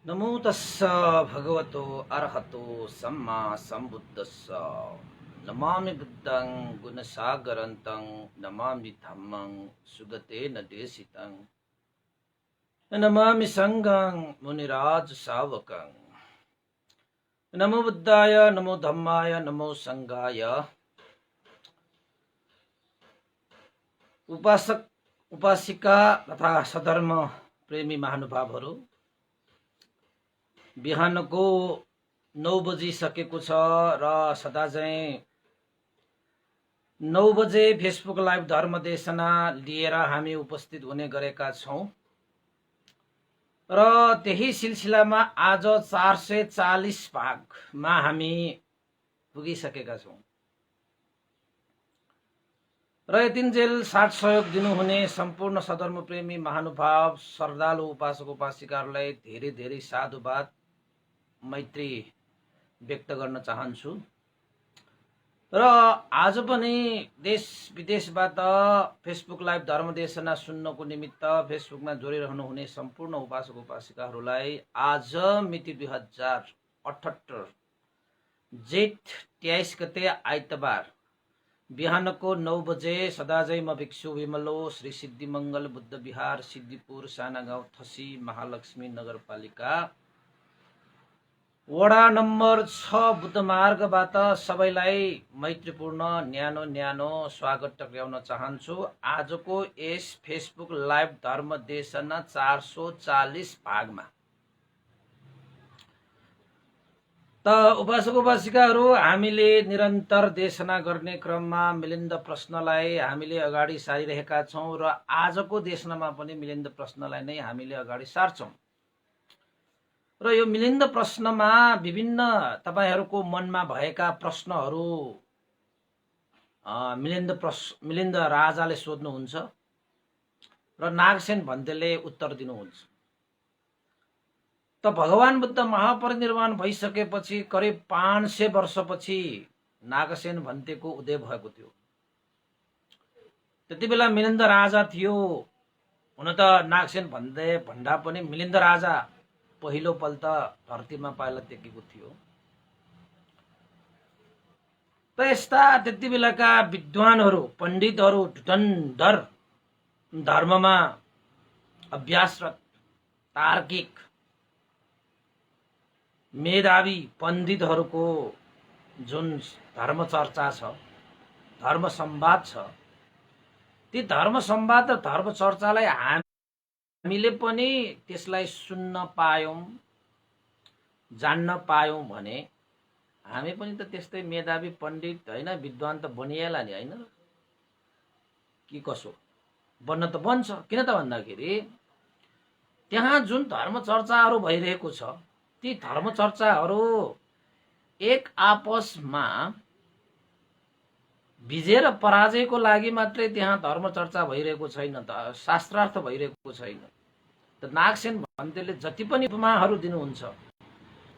नमो तस्स भगवतो अरहतो सम्मा सम्बुद्धस्स नमामि बुद्धं गुणसागरन्तं नमामि धम्मं सुगतेन देशितं नमामि संघं मुनिराज सावकं नमो बुद्धाय नमो धम्माय नमो संघाय। उपासक उपासिका तथा सधर्म प्रेमी महानुभावहरू, बिहानको 9 बजिसकेको छ र सदाझैँ 9 बजे फेसबुक लाइभ धर्मदेशना लिएर हामी उपस्थित हुने गरेका छौँ र त्यही सिलसिलामा आज 440 भागमा हामी पुगिसकेका छौँ र यतिन्जेल साथ सहयोग दिनुहुने सम्पूर्ण सधर्म प्रेमी महानुभाव श्रद्धालु उपासक उपासिकाहरूलाई धेरै धेरै साधुवाद मैत्री व्यक्त गर्न चाहन्छु र आज पनि देश विदेशबाट फेसबुक लाइभ धर्मदेशना सुन्नको निमित्त फेसबुकमा जोडिरहनु हुने सम्पूर्ण उपासक उपासिकाहरूलाई आज मिति 2078 जेठ 23 गते आइतबार बिहानको 9 बजे सदाझै म भिक्षु विमलो श्री सिद्धिमङ्गल बुद्ध विहार सिद्धिपुर साना गाउँ थसी महालक्ष्मी नगरपालिका वडा नम्बर 6 बुद्ध मार्गबाट सबैलाई मैत्रीपूर्ण न्यानो न्यानो स्वागत टक्राउन चाहन्छु। आजको यस फेसबुक लाइभ धर्मदेशना 440 भागमा त उपासक उपासिकाहरू, हामीले निरन्तर देशना गर्ने क्रममा मिलिन्द प्रश्नलाई हामीले अगाडि सारिरहेका छौँ र आजको देशनामा पनि मिलिन्द प्रश्नलाई नै हामीले अगाडि सार्छौँ र यो मिलिन्द प्रश्नमा विभिन्न तपाईहरूको मनमा भएका प्रश्नहरू मिलिन्द राजाले सोध्नुहुन्छ र नागसेन भन्तेले उत्तर दिनुहुन्छ। त भगवान बुद्ध महापरिनिर्वाण भइसकेपछि करिब 500 वर्षपछि नागसेन भन्तेको उदय भएको थियो। त्यति बेला मिलिन्द राजा थियो। हुन त नागसेन भन्ते भन्दा पनि मिलिन्द राजा पहिलो पल्ट धरतीमा पाइला टेकेको थियो। त यस्ता त्यति बेलाका विद्वानहरू पण्डितहरू धुरन्धर धर्ममा अभ्यासरत तार्किक मेधावी पण्डितहरूको जुन धर्म चर्चा छ, धर्म संवाद छ, ती धर्म संवाद र धर्म चर्चालाई हामीले पनि त्यसलाई सुन्न पायौं, जान्न पायौं भने हामी पनि त त्यस्तै मेधावी पण्डित हैन, विद्वान त बनिएला नि हैन कि कसो? बन्न त बन्छ। किन त भन्दाखेरि त्यहाँ जुन धर्म चर्चाहरू भइरहेको छ, ती धर्म चर्चाहरू एक आपसमा विजय र पराजयको लागि मात्रै त्यहाँ धर्म चर्चा भइरहेको छैन, त शास्त्रार्थ भइरहेको छैन। त नागसेन भन्तेले जति पनि उपमाहरू दिनुहुन्छ,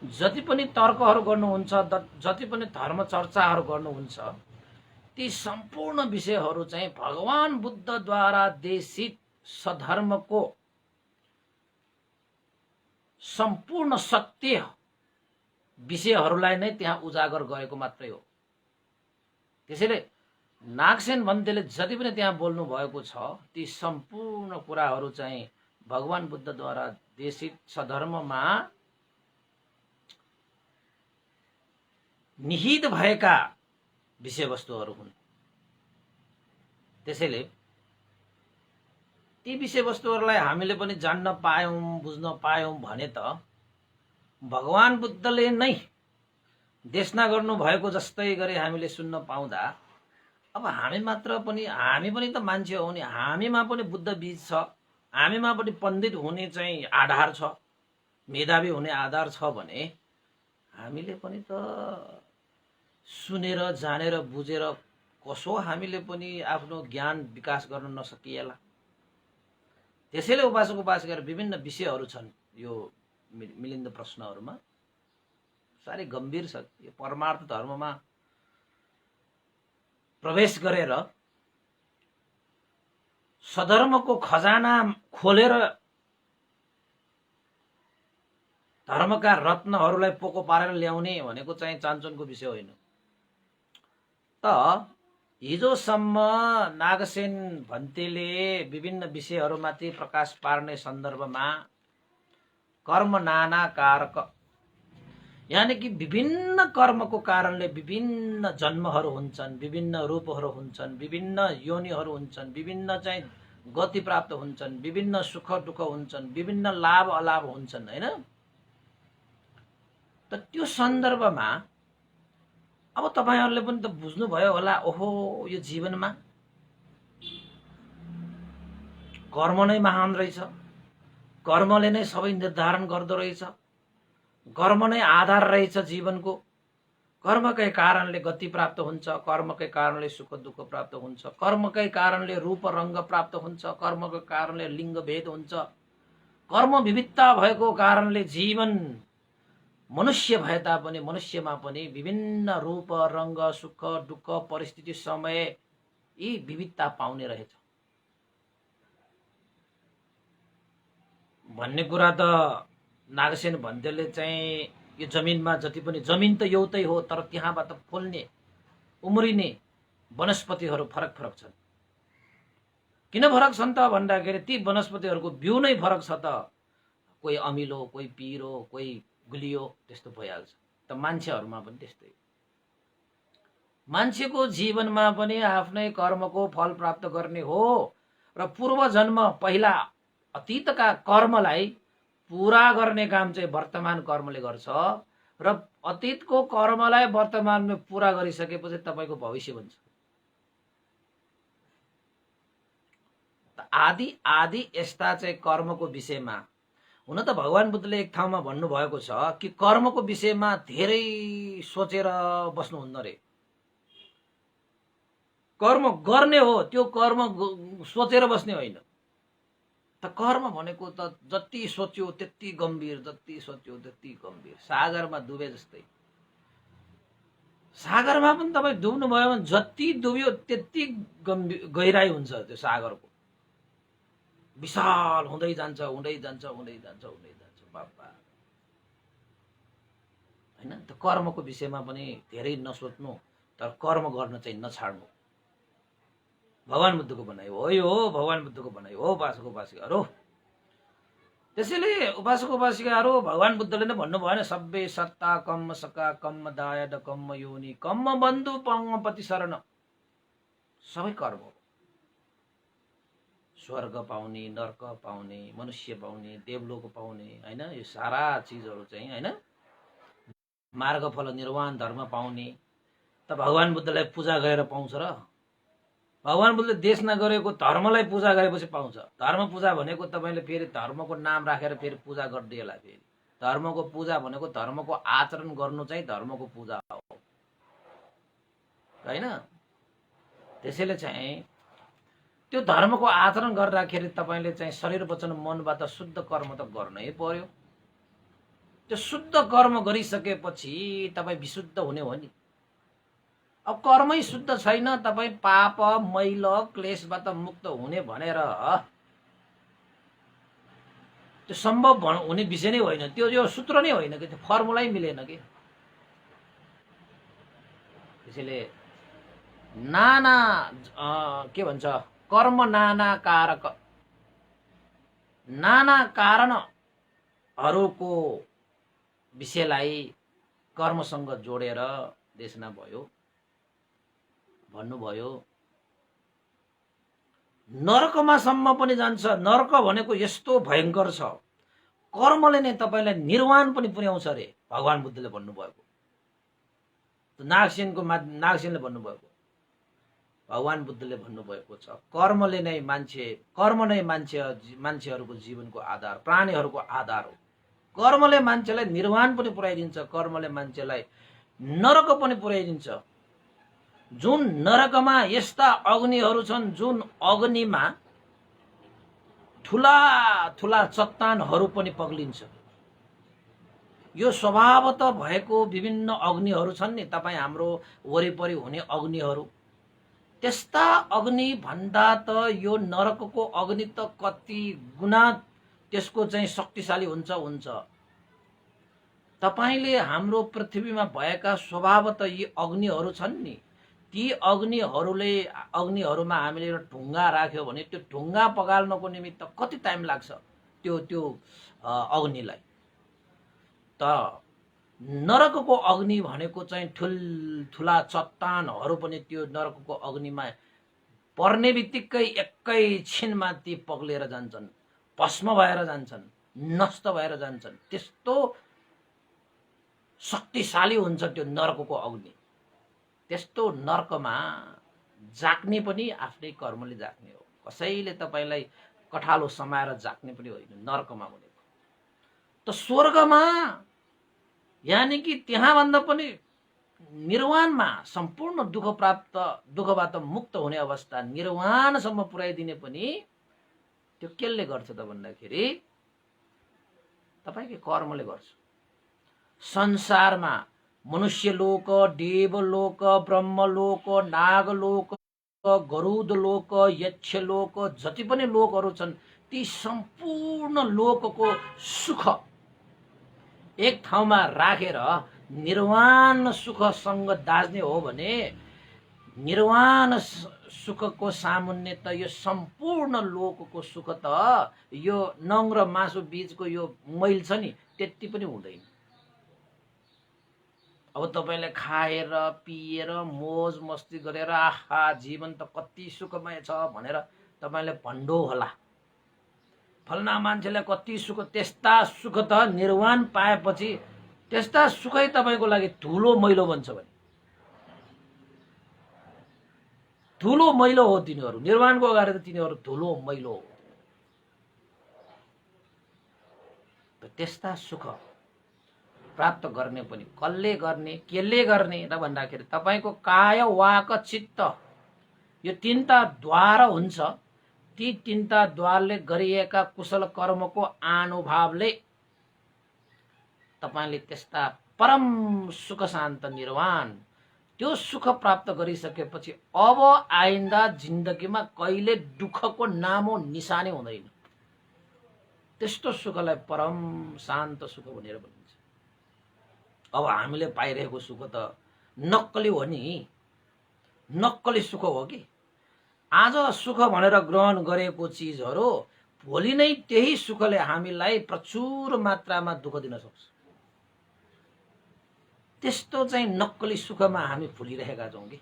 जति पनि तर्कहरू गर्नुहुन्छ, जति पनि धर्म चर्चाहरू गर्नुहुन्छ, ती सम्पूर्ण विषयहरू चाहिँ भगवान बुद्धद्वारा देशित सधर्मको सम्पूर्ण सत्य विषयहरूलाई नै त्यहाँ उजागर गरेको मात्रै हो। त्यसैले नागसेन भन्तेले जति पनि त्यहाँ बोल्नु भएको छ, ती सम्पूर्ण कुराहरू चाहिँ भगवान बुद्धद्वारा देशित सधर्ममा निहित भएका विषयवस्तुहरू हुन्। त्यसैले ती विषयवस्तुहरूलाई हामीले पनि जान्न पायौं, बुझ्न पायौं भने त भगवान बुद्धले नै देशना गर्नु भएको जस्तै गरी हामीले सुन्न पाउँदा अब हामी पनि त मान्छे हो नि, हामीमा पनि बुद्ध बीज छ, हामीमा पनि पण्डित हुने चाहिँ आधार छ, मेधावी हुने आधार छ भने हामीले पनि त सुनेर जानेर बुझेर कसो हामीले पनि आफ्नो ज्ञान विकास गर्न नसकिएला। त्यसैले उपासक उपासिकाहरू विभिन्न विषयहरू छन् यो मिलिन्द प्रश्नहरूमा, साह्रै गम्भीर छ। यो परमार्थ धर्ममा प्रवेश गरेर सधर्मको खजाना खोलेर धर्मका रत्नहरूलाई पोको पारेर ल्याउने भनेको चाहिँ चान्चुनको विषय होइन। त हिजोसम्म नागसेन भन्तेले विभिन्न विषयहरूमाथि प्रकाश पार्ने सन्दर्भमा कर्म नाना कारक, यानि कि विभिन्न कर्मको कारणले विभिन्न जन्महरू हुन्छन्, विभिन्न रूपहरू हुन्छन्, विभिन्न योनिहरू हुन्छन्, विभिन्न चाहिँ गति प्राप्त हुन्छन्, विभिन्न सुख दुःख हुन्छन्, विभिन्न लाभ अलाभ हुन्छन् हैन। त त्यो सन्दर्भमा अब तपाईहरुले पनि त बुझ्नुभयो होला, ओहो यो जीवनमा कर्म नै महान रहेछ, कर्मले नै सबै निर्धारण गर्दो रहेछ, कर्म नै आधार रहेछ जीवनको, कर्मकै कारणले गति प्राप्त हुन्छ, कर्मकै कारणले सुख दुःख प्राप्त हुन्छ, कर्मकै कारणले रूप रंग प्राप्त हुन्छ, कर्मकै कारणले लिङ्ग भेद हुन्छ, कर्म विविधता भएको कारणले जीवन मनुष्य भए तापनि मनुष्यमा पनि विभिन्न रूप रंग सुख दुःख परिस्थिति समय यी विविधता पाउने रहेछ भन्ने कुरा त नागसेन भन्तेले चाहिँ यो जमिनमा जति पनि, जमिन त एउटै हो तर त्यहाँबाट फुल्ने उम्रिने वनस्पतिहरू फरक फरक छन्। किन फरक छन् त भन्दाखेरि ती वनस्पतिहरूको बिउ नै फरक छ त, कोही अमिलो कोही पिरो कोही गुलियो त्यस्तो भइहाल्छ। त मान्छेहरूमा पनि त्यस्तै, मान्छेको जीवनमा पनि आफ्नै कर्मको फल प्राप्त गर्ने हो र पूर्व जन्म पहिला अतीतका कर्मलाई पूरा गर्ने काम चाहिँ वर्तमान कर्मले गर्छ र अतीतको कर्मलाई वर्तमानमा पूरा गरिसकेपछि तपाईको भविष्य बन्छ। आदि आदि यस्ता चाहिँ कर्मको विषयमा हुन त भगवान बुद्धले एक ठाउँमा भन्नुभएको छ कि कर्मको विषयमा धेरै सोचेर बस्नुहुन्न रे, कर्म गर्ने हो, त्यो कर्म सोचेर बस्ने होइन। त कर्म भनेको त जति सोच्यो त्यति गम्भीर, जति सोच्यो त्यति गम्भीर, सागरमा डुबे जस्तै। सागरमा पनि तपाई डुब्नु भयो भने जति डुब्यो त्यति गहिराई हुन्छ, त्यो सागरको विशाल हुँदै जान्छ हुँदै जान्छ हुँदै जान्छ हुँदै जान्छ बाबा हैन। त कर्मको विषयमा पनि धेरै नसोच्नु, तर कर्म गर्न चाहिँ नछाड्नु। भगवान बुद्धको भनाइ हो यो, भगवान बुद्धको भनाइ हो उपासक उपासिकाहरू। त्यसैले उपासक उपासिकाहरू भगवान बुद्धले नै भन्नु भएन, सबै सत्ता कम्म सका कम्म दायद कम्म योनि कम्म बन्धु पङ्गपति शरण, सबै कर्म हो। स्वर्ग पाउने, नर्क पाउने, मनुष्य पाउने, देवलोक पाउने हैन, यो सारा चीजहरू चाहिँ हैन, मार्गफल निर्वाण धर्म पाउने त भगवान बुद्धलाई पूजा गरेर पाउँछ र? भगवान बुद्धले देश नगरेको धर्मलाई पूजा गरेपछि पाउँछ। धर्म पूजा भनेको तपाईले फेरि धर्मको नाम राखेर फेरि पूजा गर्दिएला। फेरि धर्मको पूजा भनेको धर्मको आचरण गर्नु चाहिँ धर्मको पूजा हो हैन। त्यसैले चाहिँ त्यो धर्मको आचरण गर्दाखेरि तपाईले चाहिँ शरीर वचन मनबाट शुद्ध कर्म त गर्नै पर्यो। त्यो शुद्ध कर्म गरिसकेपछि तपाई विशुद्ध हुने हो नि। अब कर्मै शुद्ध छैन, तपाई पाप मैल क्लेशबाट मुक्त हुने भनेर त्यो सम्भव हुने विषय नै होइन, त्यो यो सूत्र नै होइन कि, त्यो फर्मुलै मिलेन कि। त्यसैले नाना के भन्छ, कर्म नाना कारक, नाना कारणहरूको विषयलाई कर्मसँग जोडेर देशना भयो भन्नुभयो। नरकमा सम्म पनि जान्छ। नरक भनेको यस्तो भयंकर छ, कर्मले नै तपाईलाई निर्वाण पनि पुर्याउँछ रे, भगवान बुद्धले भन्नुभएको। नागसेनले भन्नुभएको, भगवान बुद्धले भन्नुभएको छ, कर्मले नै कर्म नै मान्छेहरूको जीवनको आधार, प्राणीहरूको आधार हो। कर्मले मान्छेलाई निर्वाण पनि पुर्याइदिन्छ, कर्मले मान्छेलाई नरक पनि पुर्याइदिन्छ। जुन नरकमा यस्ता अग्निहरू छन्, जुन अग्निमा ठुला ठुला चट्टानहरू पनि पग्लिन्छ। यो स्वभावतः भएको विभिन्न अग्निहरू छन् नि, तपाई हाम्रो वरिपरि हुने अग्निहरू, त्यस्ता अग्नि भन्दा त यो नरकको अग्नि त कति गुणा त्यसको चाहिँ शक्तिशाली हुन्छ। तपाईले हाम्रो पृथ्वीमा भएका स्वभावतः यी अग्निहरू छन् नि, ती अग्निहरूमा हामीले एउटा ढुङ्गा राख्यो भने त्यो ढुङ्गा पगाल्नको निमित्त कति टाइम लाग्छ त्यो अग्निलाई। त नरकको अग्नि भनेको चाहिँ ठुल्ठुला चट्टानहरू पनि त्यो नरकको अग्निमा पर्ने बित्तिकै एकैछिनमा ती पग्लेर जान्छन्, भस्म भएर जान्छन्, नष्ट भएर जान्छन्। त्यस्तो शक्तिशाली हुन्छ त्यो नरकको अग्नि। त्यस्तो नरकमा जाग्ने पनि आफ्नै कर्मले जाग्ने हो, कसैले तपाईलाई कठालो समाएर जाग्ने पनि होइन नरकमा भनेको। त स्वर्गमा यानि कि त्यहाँभन्दा पनि निर्वाणमा सम्पूर्ण दुःखबाट मुक्त हुने अवस्था निर्वाणसम्म पुर्याइदिने पनि त्यो केले गर्छ त भन्दाखेरि तपाईकै कर्मले गर्छ। संसारमा मनुष्यलोक, देवलोक, ब्रह्मलोक, नागलोक, गरुडलोक, यक्षलोक, जति पनि लोकहरू छन् ती सम्पूर्ण लोकको सुख एक ठाउँमा राखेर निर्वाण सुखसँग दाज्ने हो भने निर्वाण सुखको सामुन्ने त यो सम्पूर्ण लोकको सुख त यो नङ र मासु बीचको यो मैल छ नि त्यति पनि हुँदैन। अब तपाईले खाएर पिएर मोज मस्ती गरेर आहा जीवन त कति सुखमय छ भनेर तपाईले भन्दो होला, फलना मान्छेले कति सुख, त्यस्ता सुख त निर्वाण पाएपछि त्यस्ता सुखै तपाईको लागि ठुलो मैलो बन्छ भने ठुलो मैलो हो तिनीहरू। निर्वाणको अगाडि त तिनीहरू ठुलो मैलो हो। त्यस्ता सुख प्राप्त गर्ने पनि कसले गर्ने, केले गर्ने र भन्दाखेरि तपाईको काय वाक चित्त यो तीनटा द्वार हुन्छ। ती तीनटा द्वारले गरिएका कुशल कर्मको अनुभावले तपाईले त्यस्ता परम सुख शान्त निर्वाण त्यो सुख प्राप्त गरिसकेपछि अब आइन्दा जिन्दगीमा कहिले दुःखको नामो निशानी हुँदैन। त्यस्तो सुखलाई परम शान्त सुख भनेर भनिन्छ। अब हामीले पाइरहेको सुख त नक्कली हो नि, नक्कली सुख हो कि। आज सुख भनेर ग्रहण गरेको चिजहरू भोलि नै त्यही सुखले हामीलाई प्रचुर मात्रामा दुःख दिन सक्छ। त्यस्तो चाहिँ नक्कली सुखमा हामी भुलिरहेका छौँ कि।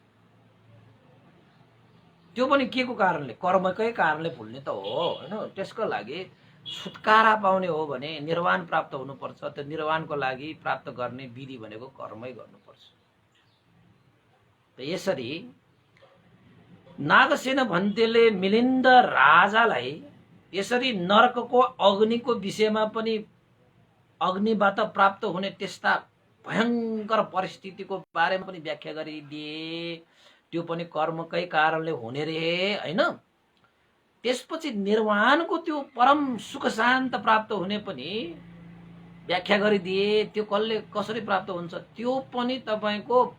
त्यो पनि के को कारणले? कर्मकै कारणले भुल्ने त हो हैन। त्यसको लागि छुटकारा पाउने हो भने निर्वाण प्राप्त हुनुपर्छ। त्यो निर्वाणको लागि प्राप्त गर्ने विधि भनेको कर्मै गर्नुपर्छ। त यसरी नागसेन भन्तेले मिलिन्द राजालाई यसरी नरकको अग्निको विषयमा पनि अग्निबाट प्राप्त हुने त्यस्ता भयंकर परिस्थितिको बारेमा पनि व्याख्या गरिदिए। त्यो पनि कर्मकै कारणले हुने रे हैन। त्यसपछि निर्वाणको त्यो परम सुख शान्त प्राप्त हुने पनि व्याख्या गरिदिए। त्यो कसरी प्राप्त हुन्छ त्यो पनि तपाईको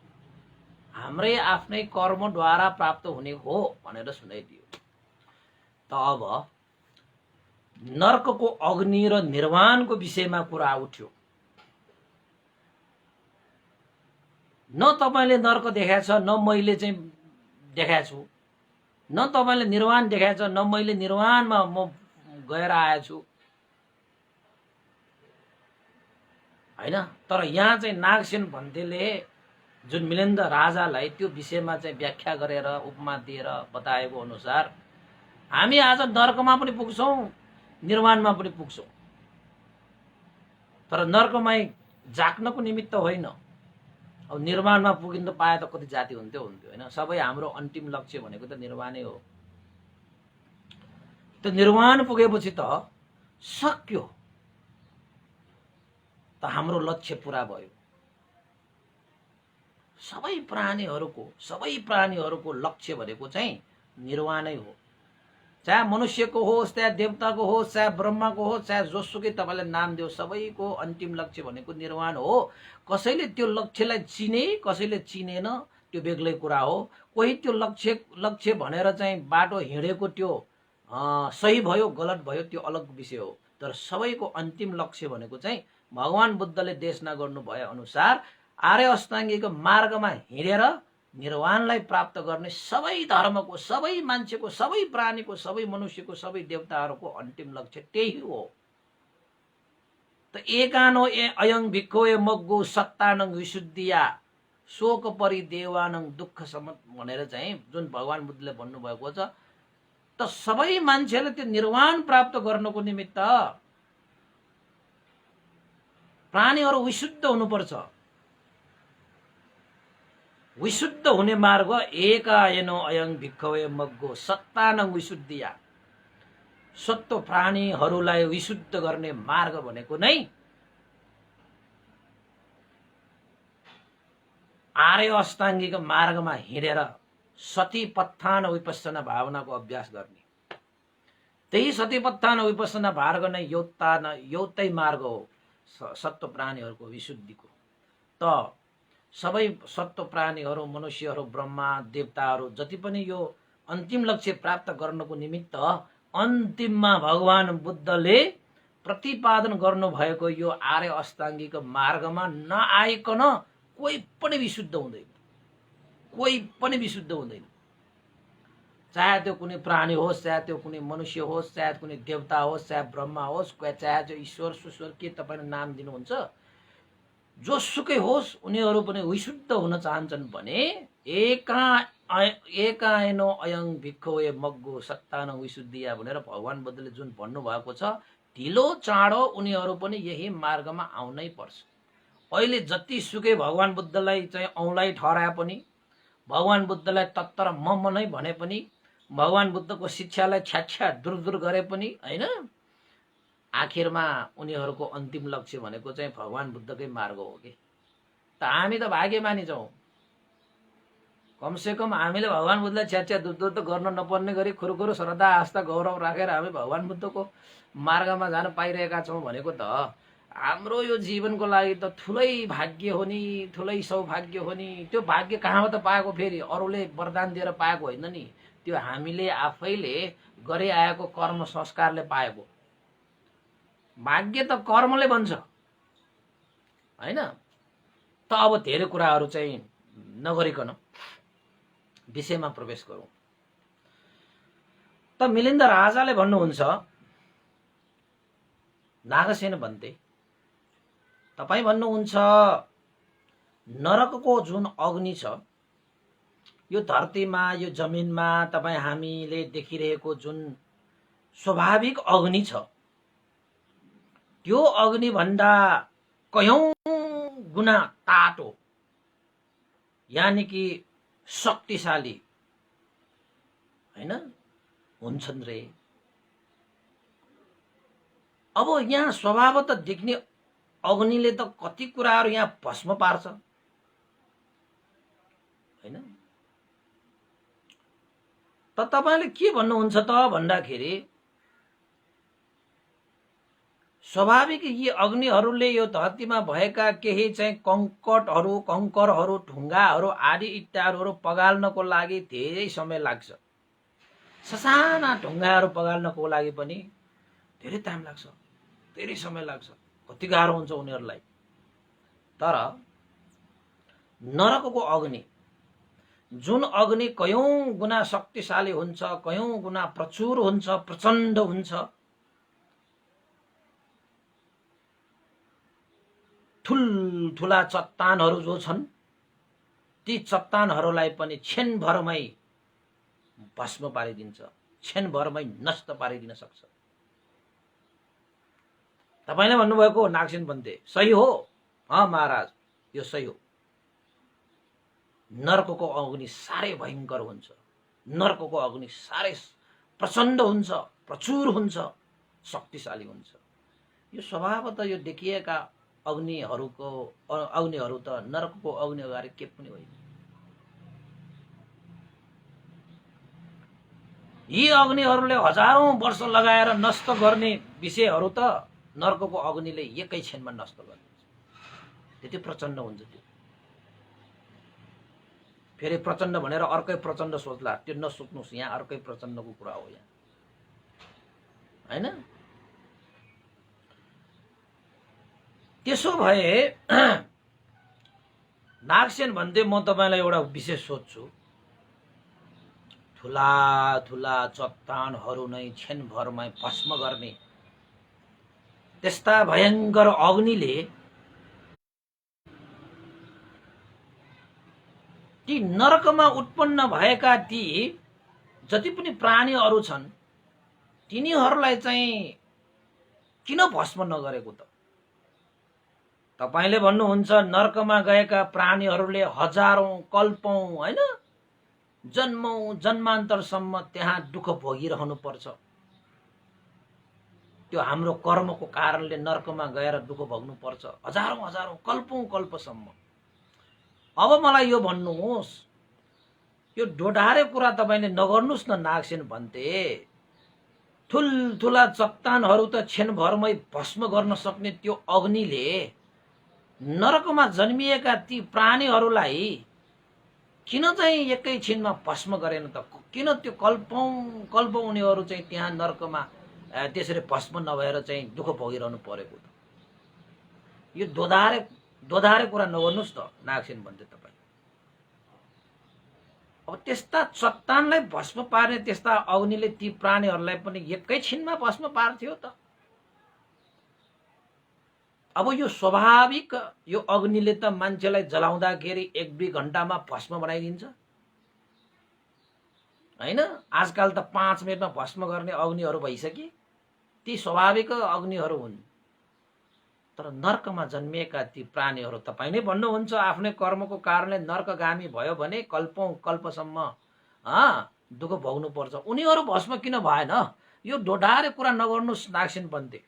हाम्रै आफ्नै कर्मद्वारा प्राप्त हुने हो भनेर सुनाइदियो। त अब नरकको अग्नि र निर्वाणको विषयमा कुरा उठ्यो। न तपाईले नरक देखाएको छ, न मैले चाहिँ देखाएको छु, न तपाईले निर्वाण देखाएको छ, न मैले निर्वाणमा म गएर आएछु हैन। तर यहाँ चाहिँ नागसेन भन्तेले जुन मिलिन्द राजालाई त्यो विषयमा चाहिँ व्याख्या गरेर उपमा दिएर बताएको अनुसार हामी आज नरकमा पनि पुग्छौं, निर्वाणमा पनि पुग्छौं। तर नरकमै जाग्नको निमित्त होइन। अब निर्वाणमा पुगिन पाए त कति जाति हुन्थ्यो हैन। सबै हाम्रो अन्तिम लक्ष्य भनेको त निर्वाणै हो। त निर्वाण पुगेपछि त सक्यो, त हाम्रो लक्ष्य पूरा भयो। सबै प्राणीहरूको लक्ष्य भनेको चाहिँ निर्वाणै हो। चाहे मनुष्यको होस्, चाहे देवताको होस्, चाहे ब्रह्माको होस्, चाहे जोसुकै तपाईले नाम दियो, सबैको अन्तिम लक्ष्य भनेको निर्वाण हो। कसैले त्यो लक्ष्यलाई चिने, कसैले चिनेन, त्यो बेग्लै कुरा हो। कोही त्यो लक्ष्य भनेर चाहिँ बाटो हिँडेको त्यो सही भयो गलत भयो त्यो अलग विषय हो। तर सबैको अन्तिम लक्ष्य भनेको चाहिँ भगवान बुद्धले देशना गर्नु भए अनुसार आर्य अष्टाङ्गिक मार्गमा हिँडेर निर्वाणलाई प्राप्त गर्ने सबै धर्मको, सबै मान्छेको, सबै प्राणीको, सबै मनुष्यको, सबै देवताहरूको अन्तिम लक्ष्य त्यही हो। त एकानो अयं भिक्खो मग्गो सत्तानङ विशुद्धिया शोक परिदेवानङ दुःख समत भनेर चाहिँ जुन भगवान बुद्धले भन्नुभएको छ, त सबै मान्छेले त्यो निर्वाण प्राप्त गर्नको निमित्त प्राणीहरू विशुद्ध हुनुपर्छ। विशुद्ध हुने मार्ग एकायनो अयं भिक्खवे मग्गो सत्तानङ विशुद्धिया, सत्व प्राणीहरूलाई विशुद्ध गर्ने मार्ग भनेको नै आर्य अष्टाङ्गिक मार्गमा हिँडेर सतीपत्थान विपස්සना भावनाको अभ्यास गर्ने। त्यही सतीपत्थान विपස්සना मार्ग नै एउटै मार्ग हो सत्व प्राणीहरूको विशुद्धिको। त सबै सत्व प्राणीहरू, मनुष्यहरू, ब्रह्मा देवताहरू जति पनि यो अन्तिम लक्ष्य प्राप्त गर्नको निमित्त अन्तिममा भगवान बुद्धले प्रतिपादन गर्नुभएको यो आर्य अष्टाङ्गिक मार्गमा नआइकन कोही पनि विशुद्ध हुँदैन, कोही पनि विशुद्ध हुँदैन। चाहे त्यो कुनै प्राणी होस्, चाहे त्यो कुनै मनुष्य होस्, चाहे कुनै देवता होस्, चाहे ब्रह्मा होस्, चाहे त्यो ईश्वर सुश्वर के तपाईँले नाम दिनुहुन्छ, जोसुकै होस्, उनीहरू पनि विशुद्ध हुन चाहन्छन् भने एकाएनो अयं भिक्खवे मग्गो सत्तानङ विशुद्धिया भनेर भगवान बुद्धले जुन भन्नुभएको छ, ढिलो चाँडो उनीहरू पनि यही मार्गमा आउनै पर्छ। अहिले जतिसुकै भगवान बुद्धलाई चाहिँ औँलाई ठहराए पनि, भगवान बुद्धलाई तत्तर म नै भने पनि, भगवान बुद्धको शिक्षालाई छ्याछ्या दूर गरे पनि हैन, आखिरमा उनीहरूको अन्तिम लक्ष्य भनेको चाहिँ भगवान बुद्धकै मार्ग हो कि। त हामी त भाग्यमानी छौँ, कमसेकम हामीले भगवान बुद्धलाई छ्याछ्या दूर त गर्न नपर्ने गरी खुरुखुरु श्रद्धा आस्था गौरव राखेर हामी भगवान बुद्धको मार्गमा जान पाइरहेका छौँ भनेको त हाम्रो यो जीवनको लागि त ठुलै भाग्य हो नि, ठुलै सौभाग्य हो नि। त्यो भाग्य कहाँबाट पाएको, फेरि अरूले वरदान दिएर पाएको होइन नि, त्यो हामीले आफैले गरे आएको कर्म संस्कारले पाएको। भाग्य त कर्मले बन्छ हैन। त अब धेरै कुराहरू चाहिँ नगरिकन विषयमा प्रवेश गरौँ। त मिलिन्द राजाले भन्नुहुन्छ, नागसेन भन्ते तपाईँ भन्नुहुन्छ नरकको जुन अग्नि छ, यो धरतीमा, यो जमिनमा तपाईँ हामीले देखिरहेको जुन स्वाभाविक अग्नि छ, त्यो अग्नि भन्दा कयौं गुना तातो यानी कि शक्तिशाली हैन हुन्छन् रे। अब यहाँ स्वभावतः देख्ने अग्निले त कति कुराहरू यहाँ भस्म पार्छ हैन। त तपाईले के भन्नुहुन्छ त भन्दाखेरि, स्वाभाविक यी अग्निहरूले यो धरतीमा भएका केही चाहिँ कंकरहरू, ढुङ्गाहरू आदि इट्टाहरू पगाल्नको लागि धेरै समय लाग्छ। ससाना ढुङ्गाहरू पगाल्नको लागि पनि धेरै टाइम लाग्छ, धेरै समय लाग्छ, कति गाह्रो हुन्छ उनीहरूलाई। तर नरकको अग्नि, जुन अग्नि कयौं गुना शक्तिशाली हुन्छ, कयौं गुना प्रचुर हुन्छ, प्रचण्ड हुन्छ, ठुलठुला चट्टानहरू जो छन्, ती चट्टानहरूलाई पनि क्षणभरमै भस्म पारिदिन्छ, क्षणभरमै नष्ट पारिदिन सक्छ। तपाईले भन्नुभएको नागसेन भन्ते सही हो। महाराज, यो सही हो। नरकको अग्नि साह्रै भयंकर हुन्छ, नरकको अग्नि साह्रै प्रचण्ड हुन्छ, प्रचुर हुन्छ, शक्तिशाली हुन्छ। यो स्वभावतः यो देखिएका अग्निहरू त नरकको अग्नि अगाडि के पनि होइन। यी अग्निहरूले हजारौं वर्ष लगाएर नष्ट गर्ने विषयहरू त नरकको अग्निले एकै क्षणमा नष्ट गरिदिन्छ, त्यति प्रचण्ड हुन्छ त्यो। फेरि प्रचण्ड भनेर अर्कै प्रचण्ड सोच्ला, त्यो नसोच्नुस्, यहाँ अर्कै प्रचण्डको कुरा हो यहाँ हैन। त्यसो भए नागसेन भन्दै म तपाईँलाई एउटा विशेष सोध्छु, ठुला ठुला चट्टानहरू नै क्षणभरमै भस्म गर्ने त्यस्ता भयङ्कर अग्निले ती नरकमा उत्पन्न भएका ती जति पनि प्राणीहरू छन् तिनीहरूलाई चाहिँ किन भस्म नगरेको त? तपाईले भन्नुहुन्छ नरकमा गएका प्राणीहरूले हजारौं कल्पौं हैन जन्मौं जन्मान्तरसम्म त्यहाँ दुःख भोगिरहनु पर्छ। त्यो हाम्रो कर्मको कारणले नरकमा गएर दुःख भोग्नु पर्छ हजारौं हजारौं कल्पौं कल्पसम्म। अब मलाई यो भन्नुहोस्, यो डोढारे कुरा तपाईले नगर्नुस् न नागसेन भन्ते। ठुलठुला चट्टानहरू त क्षणभरमै भस्म गर्न सक्ने त्यो अग्निले नरकमा जन्मिएका ती प्राणीहरूलाई किन चाहिँ एकैछिनमा भस्म गरेन त? किन त्यो कल्पौं कल्पौं उनीहरू चाहिँ त्यहाँ नरकमा त्यसरी भस्म नभएर चाहिँ दुःख भोगिरहनु परेको त? यो दोधारे कुरा नगर्नुस् त नागसेन भन्दै तपाईँ। अब त्यस्ता चट्टानलाई भस्म पार्ने त्यस्ता अग्निले ती प्राणीहरूलाई पनि एकैछिनमा भस्म पार्थ्यो त? अब यो स्वाभाविक यो अग्निले त मान्छेलाई जलाउँदाखेरि 1-2 घण्टामा भस्म बनाइदिन्छ हैन? आजकल त 5 मिनेटमा भस्म गर्ने अग्निहरू भइसके। ती स्वाभाविक अग्निहरू हुन्। तर नरकमा जन्मिएका ती प्राणीहरू तपाईँ नै भन्नुहुन्छ आफ्नै कर्मको कारणले नरकगामी भयो भने कल्पौं कल्पसम्म दुःख भोग्नु पर्छ। उनीहरू भस्म किन भएन? यो डोढारे कुरा नगर्नुस् नागसेन भन्ते।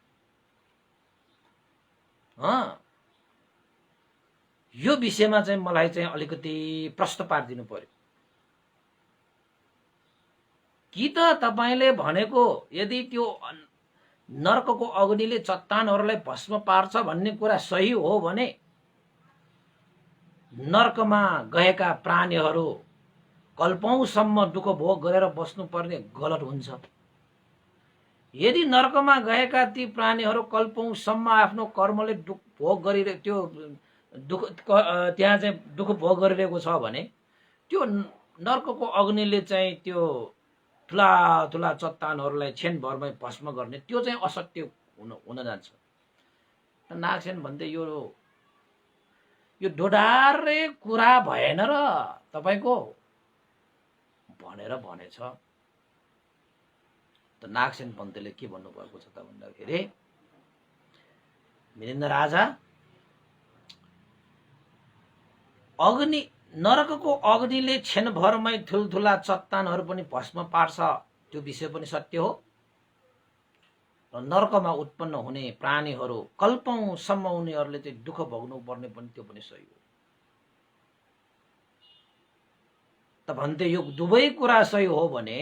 यो विषयमा चाहिँ मलाई चाहिँ अलिकति प्रश्न पारिदिनु पर्यो कि त तपाईले भनेको यदि त्यो नरकको अग्निले चट्टानहरूलाई भस्म पार्छ भन्ने कुरा सही हो भने नरकमा गएका प्राणीहरू कल्पौंसम्म दुःख भोग गरेर बस्नुपर्ने गलत हुन्छ। यदि नरकमा गएका ती प्राणीहरू कल्पौंसम्म आफ्नो कर्मले दुःख भोग गरिरहेको त्यो दुःख त्यहाँ चाहिँ दुःख भोग गरिरहेको छ भने त्यो नरकको अग्निले चाहिँ त्यो ठुला ठुला चट्टानहरूलाई क्षणभरमै भस्म गर्ने त्यो चाहिँ असत्य हुन जान्छ। नागसेन भन्दै यो डोढारे कुरा भएन र तपाईको भनेर भनेछ। त नागसेन पन्तले के भन्नुभएको छ त भन्दाखेरि, मिलिन्द राजा अग्नि नरकको अग्निले क्षणभरमै ठुलठुला चट्टानहरू पनि भस्म पार्छ त्यो विषय पनि सत्य हो। र नरकमा उत्पन्न हुने प्राणीहरू कल्पौंसम्म उनीहरूले चाहिँ दुःख भोग्नु पर्ने पनि त्यो पनि सही हो। त भन्दै यो दुवै कुरा सही हो भने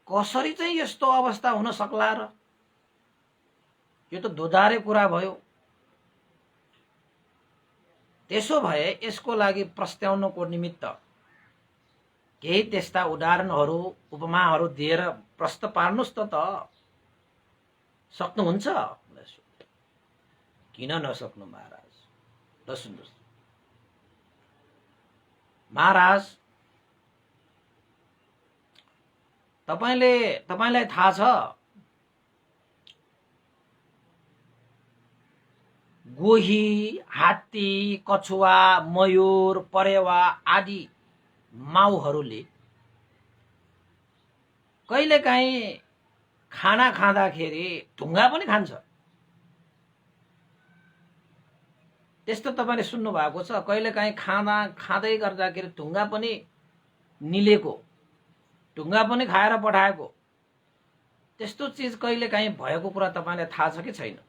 कसरी चाहिँ यस्तो अवस्था हुन सक्ला र? यो त दोधारे कुरा भयो। त्यसो भए यसको लागि प्रस्ताउनको निमित्त केही त्यस्ता उदाहरणहरू उपमाहरू दिएर प्रश्न पार्नुस् त सक्नुहुन्छ? किन नसक्नु महाराज? ल सुन्नुहोस् महाराज, तपाईलाई थाहा छ गोही, हात्ती, कछुवा, मयूर, परेवा आदि माउहरूले कहिलेकाहीँ खाना खाँदाखेरि ढुङ्गा पनि खान्छ। त्यस्तो तपाईले सुन्नु भएको छ? कहिलेकाहीँ खाना खाँदै गर्दाखेरि ढुङ्गा पनि निलेको, ढुङ्गा पनि खाएर पठाएको, त्यस्तो चीज कहिलेकाहीँ भएको कुरा तपाईलाई थाहा छ कि छैन?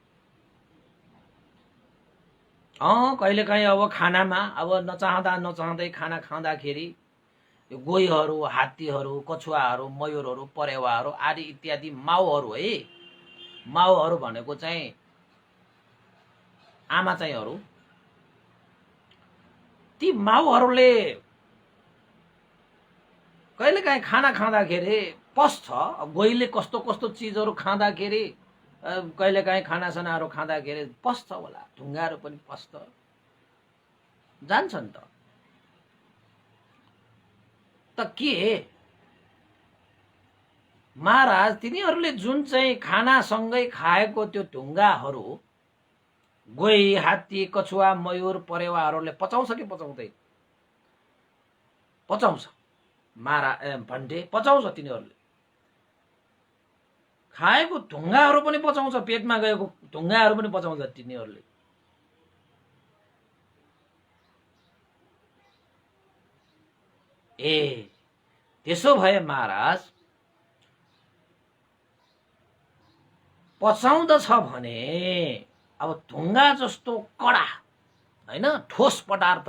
कहिलेकाहीँ अब खानामा अब नचाहँदै खाना खाँदाखेरि यो गोहीहरू, हात्तीहरू, कछुवाहरू, मयूरहरू, परेवाहरू आदि इत्यादि माउहरू है, माउहरू भनेको चाहिँ आमा चाहिँहरू, ती माउहरूले कहिलेकाहीँ खाना खाँदाखेरि पस्छ। गोहीले कस्तो कस्तो चिजहरू खाँदाखेरि कहिलेकाहीँ खानासानाहरू खाँदाखेरि पस्छ होला, ढुङ्गाहरू पनि पस्छ, जान्छन् त के महाराज तिनीहरूले जुन चाहिँ खानासँगै खाएको त्यो ढुङ्गाहरू गोही, हात्ती, कछुवा, मयूर, परेवाहरूले पचाउँछ कि पचाउँदैन? पचाउँछ। भन्टे पचाउँछ। तिनीहरूले खाएको ढुङ्गाहरू पनि पचाउँछ, पेटमा गएको ढुङ्गाहरू पनि पचाउँछ तिनीहरूले। ए त्यसो भए महाराज पचाउँदछ भने अब ढुङ्गा जस्तो कडा हैन ठोस पदार्थ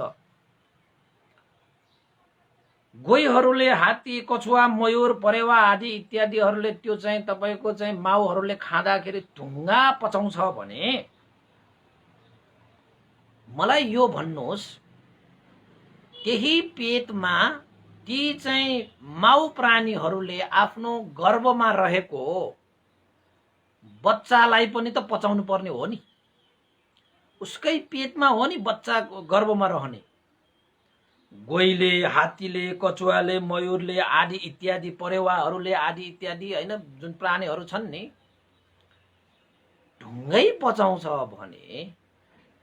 गोहीहरूले, हात्ती, कछुवा, मयूर, परेवा आदि इत्यादिहरूले त्यो चाहिँ तपाईको चाहिँ माउहरूले खाँदाखेरि ढुङ्गा पचाउँछ भने मलाई यो भन्नुहोस्, त्यही पेटमा ती चाहिँ माउ प्राणीहरूले आफ्नो गर्भमा रहेको बच्चालाई पनि त पचाउनु पर्ने हो नि। उसकै पेटमा हो नि बच्चा गर्भमा रहने। गोहीले, हात्तीले, कछुवाले, मयूरले आदि इत्यादि, परेवाहरूले आदि इत्यादि हैन जुन प्राणीहरू छन् नि, ढुङ्गै पचाउँछ भने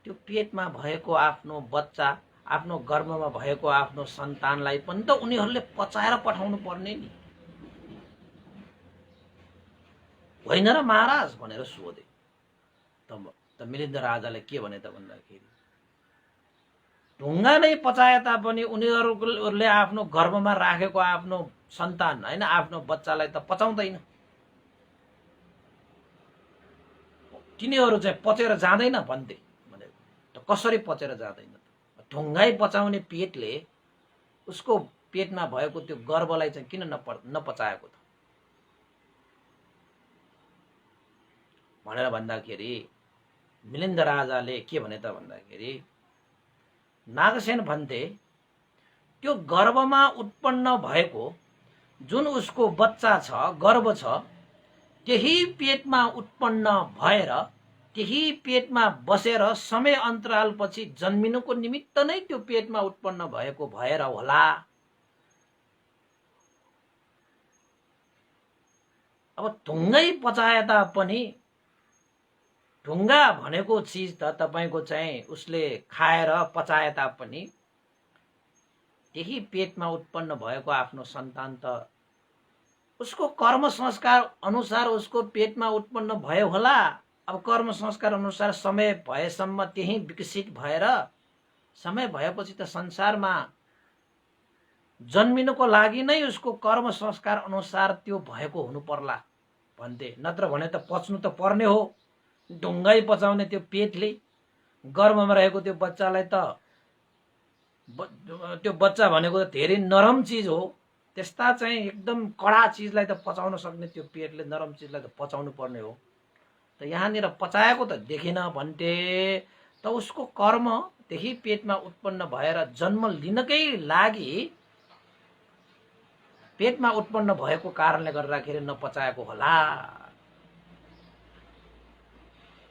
त्यो पेटमा भएको आफ्नो बच्चा, आफ्नो गर्भमा भएको आफ्नो सन्तानलाई पनि त उनीहरूले पचाएर पठाउनु पर्ने नि, होइन र महाराज भनेर सोधे। त मिलिन्द राजाले के भने त भन्दाखेरि ढुङ्गा नै पचाए तापनि उनीहरूले आफ्नो गर्भमा राखेको आफ्नो सन्तान हैन आफ्नो बच्चालाई त पचाउँदैन। तिनीहरू चाहिँ पचेर जाँदैन भन्थे। भने त कसरी पचेर जाँदैन? ढुङ्गै पचाउने पेटले उसको पेटमा भएको त्यो गर्भलाई चाहिँ किन नपचाएको त भनेर भन्दाखेरि मिलिन्द राजाले के भने त भन्दाखेरि नागसेन भन्थे त्यो गर्भमा उत्पन्न भएको जुन उसको बच्चा छ, गर्भ छ, त्यही पेटमा उत्पन्न भएर त्यही पेटमा बसेर समय अन्तरालपछि जन्मिनुको निमित्त नै त्यो पेटमा उत्पन्न भएको भएर होला। अब ढुङ्गै पचाए तापनि ढुङ्गा भनेको चिज त तपाईको चाहिँ उसले खाएर पचाए तापनि त्यही पेटमा उत्पन्न भएको आफ्नो सन्तान त उसको कर्म संस्कार अनुसार उसको पेटमा उत्पन्न भयो होला। अब कर्म संस्कार अनुसार समय भएसम्म त्यही विकसित भएर समय भएपछि त संसारमा जन्मिनुको लागि नै उसको कर्म संस्कार अनुसार त्यो भएको हुनु पर्ला भन्थे। नत्र भने त पच्नु त पर्ने हो। ढुङ्गै पचाउने त्यो पेटले गर्भमा रहेको त्यो बच्चालाई त त्यो बच्चा भनेको त धेरै नरम चिज हो। त्यस्ता चाहिँ एकदम कडा चिजलाई त पचाउन सक्ने त्यो पेटले नरम चिजलाई त पचाउनु पर्ने हो। त यहाँनिर पचाएको त देखिन भन्थे। त उसको कर्म त्यही पेटमा उत्पन्न भएर जन्म लिनकै लागि पेटमा उत्पन्न भएको कारणले गर्दाखेरि नपचाएको होला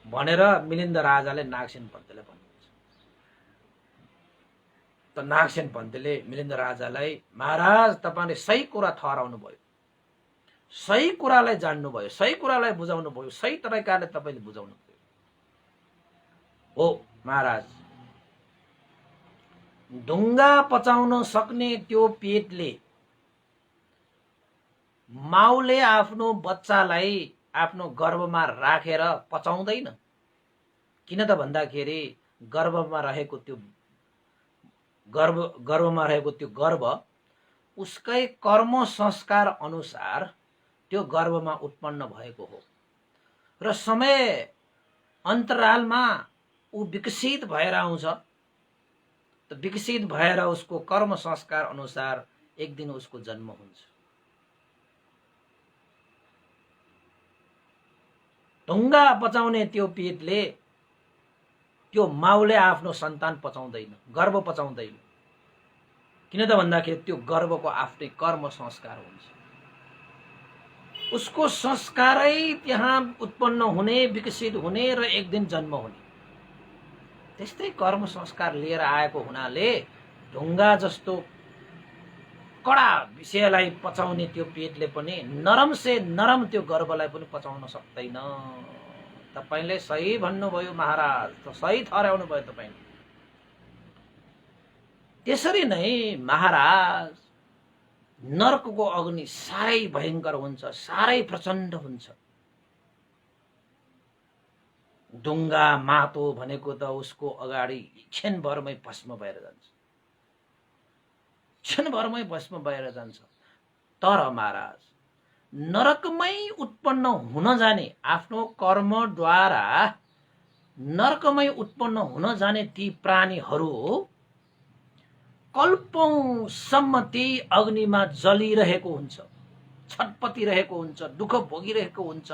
भनेर मिलिन्द राजाले नागसेन पन्तले भन्नुहुन्छ। त नागसेन पन्तले मिलिन्द राजालाई महाराज तपाईले सही कुरा ठहराउनु भयो, सही कुरालाई जान्नु भयो, सही कुरालाई बुझाउनु भयो, सही तरिकाले तपाईले बुझाउनु भयो। हो महाराज, ढुङ्गा पचाउन सक्ने त्यो पेटले माउले आफ्नो बच्चालाई आफ्नो गर्भमा राखेर पचाउँदैन। किन त भन्दाखेरि गर्भमा रहेको त्यो गर्भ उसकै कर्म संस्कार अनुसार त्यो गर्भमा उत्पन्न भएको हो र समय अन्तरालमा ऊ विकसित भएर आउँछ। त विकसित भएर उसको कर्म संस्कार अनुसार एक दिन उसको जन्म हुन्छ। ढुङ्गा पचाउने त्यो पेटले त्यो माउले आफ्नो सन्तान पचाउँदैन, गर्भ पचाउँदैन। किन त भन्दाखेरि त्यो गर्भको आफ्नै कर्म संस्कार हुन्छ। उसको संस्कारै त्यहाँ उत्पन्न हुने, विकसित हुने र एक दिन जन्म हुने। त्यस्तै कर्म संस्कार लिएर आएको हुनाले ढुङ्गा जस्तो कडा विषयलाई पचाउने त्यो पेटले पनि नरम से नरम त्यो गर्भलाई पनि पचाउन सक्दैन। तपाईले सही भन्नुभयो महाराज, सही ठहराउनु भयो तपाईले। त्यसरी नै महाराज नर्कको अग्नि साह्रै भयंकर हुन्छ, साह्रै प्रचण्ड हुन्छ। ढुङ्गा मातो भनेको त उसको अगाडि क्षणभरमै भस्म भएर जान्छ, क्षणभरमै भस्म भएर जान्छ। तर महाराज नरकमै उत्पन्न हुन जाने, आफ्नो कर्मद्वारा नरकमै उत्पन्न हुन जाने ती प्राणीहरू कल्पौंसम्म त्यही अग्निमा जलिरहेको हुन्छ, छटपटिरहेको हुन्छ, दुःख भोगिरहेको हुन्छ,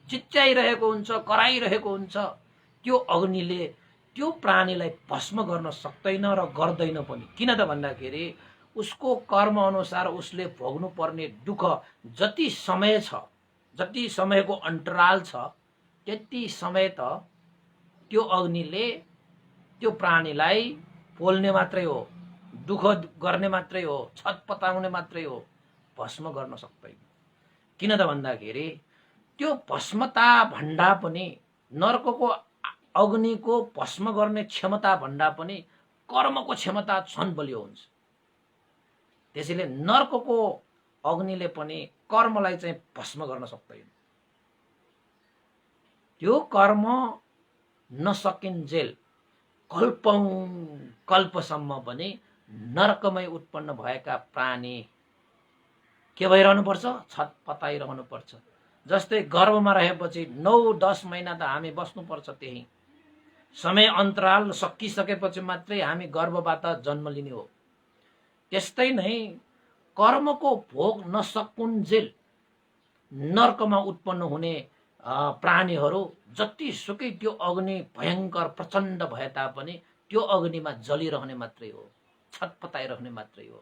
चिच्याइरहेको हुन्छ, कराइरहेको हुन्छ। त्यो अग्निले त्यो प्राणीलाई भस्म गर्न सक्दैन र गर्दैन पनि। किन त भन्दाखेरि उसको कर्म अनुसार उसले भोग्नु पर्ने दुःख जति समय छ, जति समयको अन्तराल छ, त्यति समय त त्यो अग्निले त्यो प्राणीलाई पोल्ने मात्रै हो, दुःख गर्ने मात्रै हो, छटपटाउने मात्रै हो, भस्म गर्न सक्दैन। किन त भन्दाखेरि त्यो भस्मता भन्दा पनि, नर्कको अग्निको भस्म गर्ने क्षमता भन्दा पनि कर्मको क्षमता झन् बलियो हुन्छ। त्यसैले नर्कको अग्निले पनि कर्मलाई चाहिँ भस्म गर्न सक्दैन। त्यो कर्म नसकिन्जेल कल्पौं कल्पसम्म पनि नरकमै उत्पन्न भएका प्राणी के भइरहनु पर्छ? छटपटाइरहनु पर्छ। जस्तै गर्भमा रहेपछि 9-10 महिना त हामी बस्नुपर्छ, त्यही समय अन्तराल सकिसकेपछि मात्रै हामी गर्भबाट जन्म लिने हो। त्यस्तै नै कर्मको भोग नसकुन्जेल नरकमा उत्पन्न हुने प्राणीहरू जतिसुकै त्यो अग्नि भयंकर प्रचण्ड भए तापनि त्यो अग्निमा जलिरहने मात्रै हो, छटपटाइरहने मात्रै हो,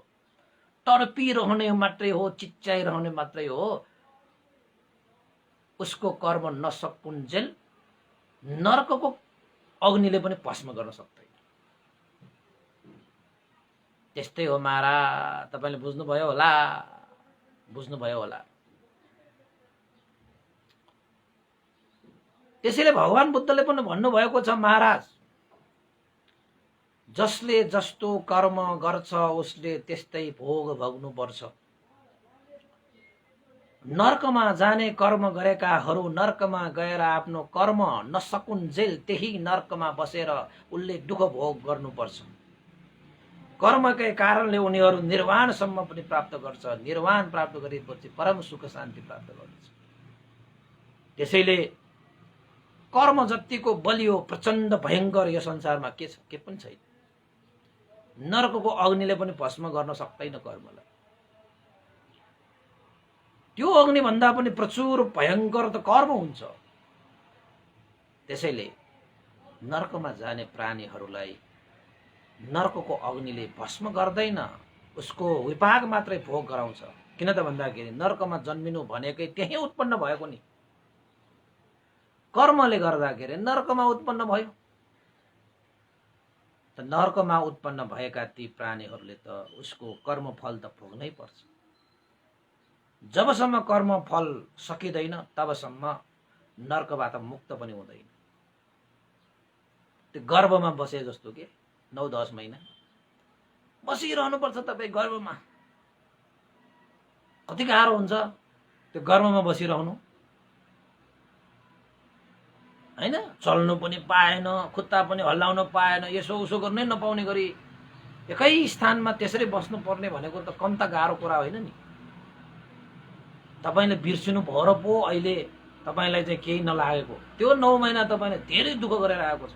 तडपिरहने मात्रै हो, चिच्याइरहने मात्रै हो। उसको कर्म नसकुन्जेल नरकको अग्निले पनि भस्म गर्न सक्दैन। त्यस्तै हो महाराज, तपाईले बुझ्नुभयो होला, बुझ्नुभयो होला। त्यसैले भगवान बुद्धले पनि भन्नुभएको छ महाराज, जसले जस्तो कर्म गर्छ उसले त्यस्तै भोग भोग्नुपर्छ। नर्कमा जाने कर्म गरेकाहरू नर्कमा गएर आफ्नो कर्म नसकुन्जेल त्यही नर्कमा बसेर उसले दुःख भोग गर्नुपर्छ। कर्मकै कारणले उनीहरू निर्वाणसम्म पनि प्राप्त गर्छ। निर्वाण प्राप्त गरेपछि परम सुख शान्ति प्राप्त गर्दछ। त्यसैले कर्म जतिको बलियो प्रचण्ड भयंकर यो संसारमा के छ? के पनि छैन। नरकको अग्निले पनि भस्म गर्न सक्दैन कर्मलाई। त्यो अग्नि भन्दा पनि प्रचुर भयंकर त कर्म हुन्छ। त्यसैले नरकमा जाने प्राणीहरूलाई नरकको अग्निले भस्म गर्दैन, उसको विपाक मात्रै भोग गराउँछ। किन त भन्दाखेरि नरकमा जन्मिनु भनेकै त्यही उत्पन्न भएको नि, कर्मले गर्दाखेरि नरकमा उत्पन्न भयो। त नरकमा उत्पन्न भएका ती प्राणीहरूले त उसको कर्मफल त भोग्नै पर्छ। जबसम्म कर्मफल सकिँदैन तबसम्म नरकबाट मुक्त पनि हुँदैन। त्यो गर्भमा बसे जस्तो के 9-10 महिना बसिरहनु पर्छ तपाई गर्भमा। कति गाह्रो हुन्छ त्यो गर्भमा बसिरहनु, हैन? चल्नु पनि पाएन, खुट्टा पनि हल्लाउन पाएन, यसो उसो गर्नै नपाउने गरी एकै स्थानमा त्यसरी बस्नु पर्ने भनेको त कम त गाह्रो कुरा होइन नि। तपाईले बिर्सिनु भयो र पो अहिले तपाईलाई चाहिँ केही नलागेको। त्यो 9 महिना तपाईले धेरै दुःख गरेर आएको छ,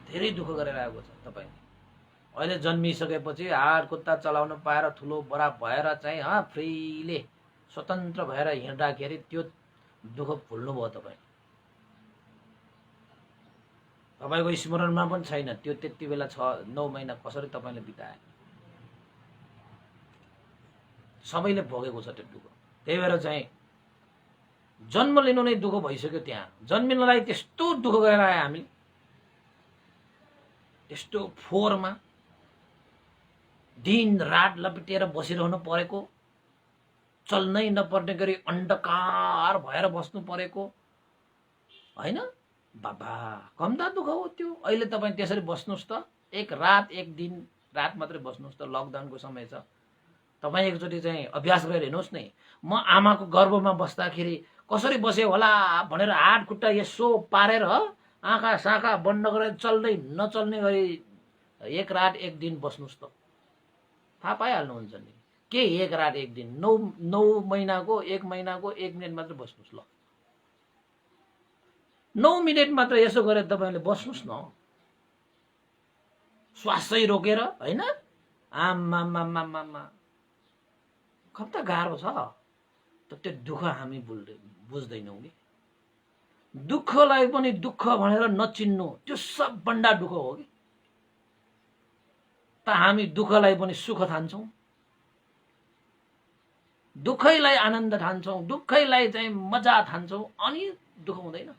धेरै दुःख गरेर आएको छ। तपाईले अहिले जन्मिसकेपछि हात खुट्टा चलाउन पाएर ठुलो बडा भएर चाहिँ फ्रीले स्वतन्त्र भएर हिँड्दाखेरि त्यो दुःख भुल्नु भयो तपाईँ। तपाईको स्मरणमा पनि छैन त्यो त्यति बेला 6-9 महिना कसरी तपाईले बिताए। सबैले भोगेको छ त्यो दुःख। त्यही भएर चाहिँ जन्म लिनु नै दुःख भइसक्यो। त्यहाँ जन्मिनलाई त्यस्तो दुःख गरेर आयो हामीले, त्यस्तो फोहोरमा दिन रात लपेटेर बसिरहनु परेको, चल्नै नपर्ने गरी अन्धकार भएर बस्नु परेको होइन। बाबा कम्ता दुःख हो त्यो। अहिले तपाईँ त्यसरी बस्नुहोस् त, एक रात एक दिन रात मात्रै बस्नुहोस् त, लकडाउनको समय छ। तपाईँ एकचोटि चाहिँ अभ्यास गरेर हेर्नुहोस् नै। म आमाको गर्भमा बस्दाखेरि कसरी बसेँ होला भनेर हात खुट्टा यसो पारेर आँखा साँखा बन्द गरेर चल्दै नचल्ने गरी एक रात एक दिन बस्नुहोस् त, थाहा पाइहाल्नुहुन्छ नि। के एक रात एक दिन, 9 महिनाको 1 महिनाको 1 मिनट मात्र बस्नुहोस् ल, 9 मिनट मात्र यसो गरेर तपाईँले बस्नुहोस् न, श्वासै रोकेर होइन। आमामामामा कता गाह्रो छ त। त्यो दुःख हामी बुझ्दैनौँ कि। दुःखलाई पनि दुःख भनेर नचिन्नु त्यो सबभन्दा दुःख हो कि। त हामी दुःखलाई पनि सुख ठान्छौँ, दुःखैलाई आनन्द ठान्छौँ, दुःखैलाई चाहिँ मजा ठान्छौँ, अनि दुःख हुँदैन।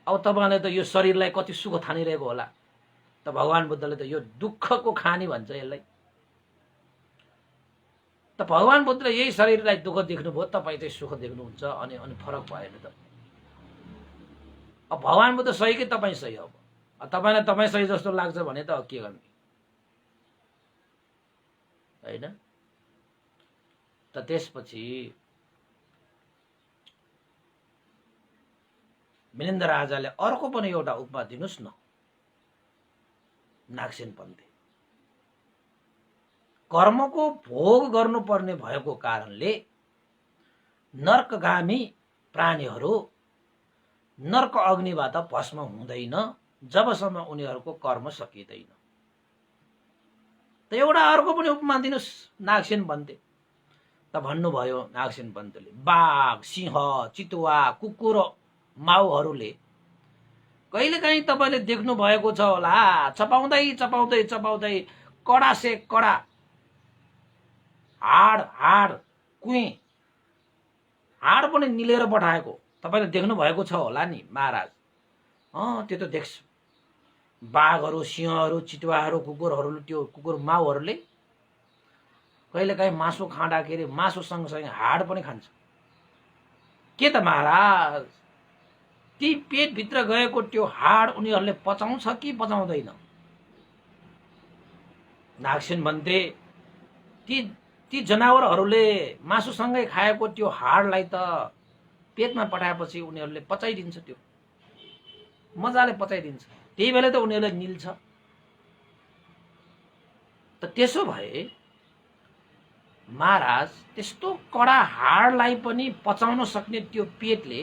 अब तपाईँले त यो शरीरलाई कति सुख ठानिरहेको होला, त भगवान बुद्धले त यो दुःखको खानी भन्छ यसलाई। त भगवान बुद्धले यही शरीरलाई दुःख देख्नुभयो, तपाईँ चाहिँ सुख देख्नुहुन्छ, अनि फरक भएन त। अब भगवान बुद्ध सही कि तपाईँ सही? अब तपाईँलाई तपाईँ सही जस्तो लाग्छ भने त के गर्ने होइन। त त्यसपछि मिलिन्द राजाले अर्को पनि एउटा उपमा दिनुहोस् न नागसेन पन्थे। कर्मको भोग गर्नुपर्ने भएको कारणले नर्कगामी प्राणीहरू नर्क अग्निबाट भस्म हुँदैन जबसम्म उनीहरूको कर्म सकिँदैन। त एउटा अर्को पनि उपमा दिनुहोस् नागसेन पन्थे। त भन्नुभयो नागसेन पन्थले, बाघ सिंह चितुवा कुकुर माउहरूले कहिलेकाहीँ तपाईँले देख्नु भएको छ होला, चपाउँदै चपाउँदै चपाउँदै कडा से कडा हाड कुई हाड पनि निलेर पठाएको तपाईँले देख्नु भएको छ होला नि महाराज। त्यो त देख्छु। बाघहरू सिंहहरू चितुवाहरू कुकुरहरूले, त्यो कुकुर माउहरूले कहिलेकाहीँ मासु खाँदाखेरि मासु सँगसँगै हाड पनि खान्छ। के त महाराज ती पेटभित्र गएको त्यो हाड उनीहरूले पचाउँछ कि पचाउँदैन? नागसेन भन्थे ती जनावरहरूले मासुसँगै खाएको त्यो हाडलाई त पेटमा पठाएपछि उनीहरूले पचाइदिन्छ, त्यो मजाले पचाइदिन्छ, त्यही बेला त उनीहरूलाई निल्छ। त त्यसो भए महाराज त्यस्तो कडा हाडलाई पनि पचाउन सक्ने त्यो पेटले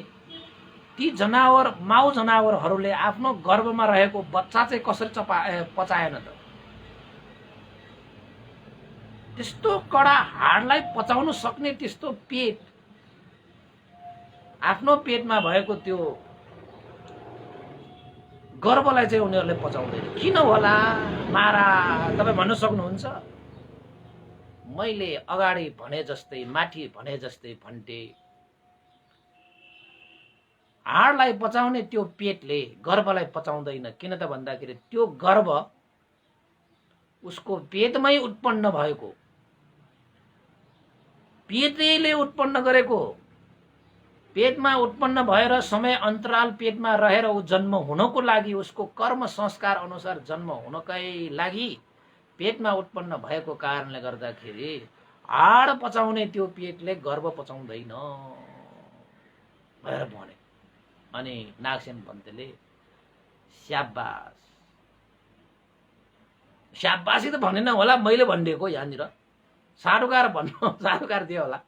ती माउ जनावरहरूले आफ्नो गर्भमा रहेको बच्चा चाहिँ कसरी पचाएन त? त्यस्तो कडा हाडलाई पचाउन सक्ने त्यस्तो पेट, आफ्नो पेटमा भएको त्यो गर्भलाई चाहिँ उनीहरूले पचाउँदैन किन होला महाराज? तपाईँ भन्न सक्नुहुन्छ? मैले अगाडि भने जस्तै माथि भने जस्तै भन्टे हाडलाई पचाउने त्यो पेटले गर्भलाई पचाउँदैन। किन त भन्दाखेरि त्यो गर्भ उसको पेटमै उत्पन्न भएको, पेटले उत्पन्न गरेको, पेटमा उत्पन्न भएर समय अन्तराल पेटमा रहेर ऊ जन्म हुनको लागि, उसको कर्म संस्कार अनुसार जन्म हुनकै लागि पेटमा उत्पन्न भएको कारणले गर्दाखेरि हाड पचाउने त्यो पेटले गर्भ पचाउँदैन भनेर भने। अनि नागसेन पन्थले स्याबास स्याबासी त भनेन होला, मैले भनिदिएको यहाँनिर, साधुकार भन्नु साधुकार दियो होला।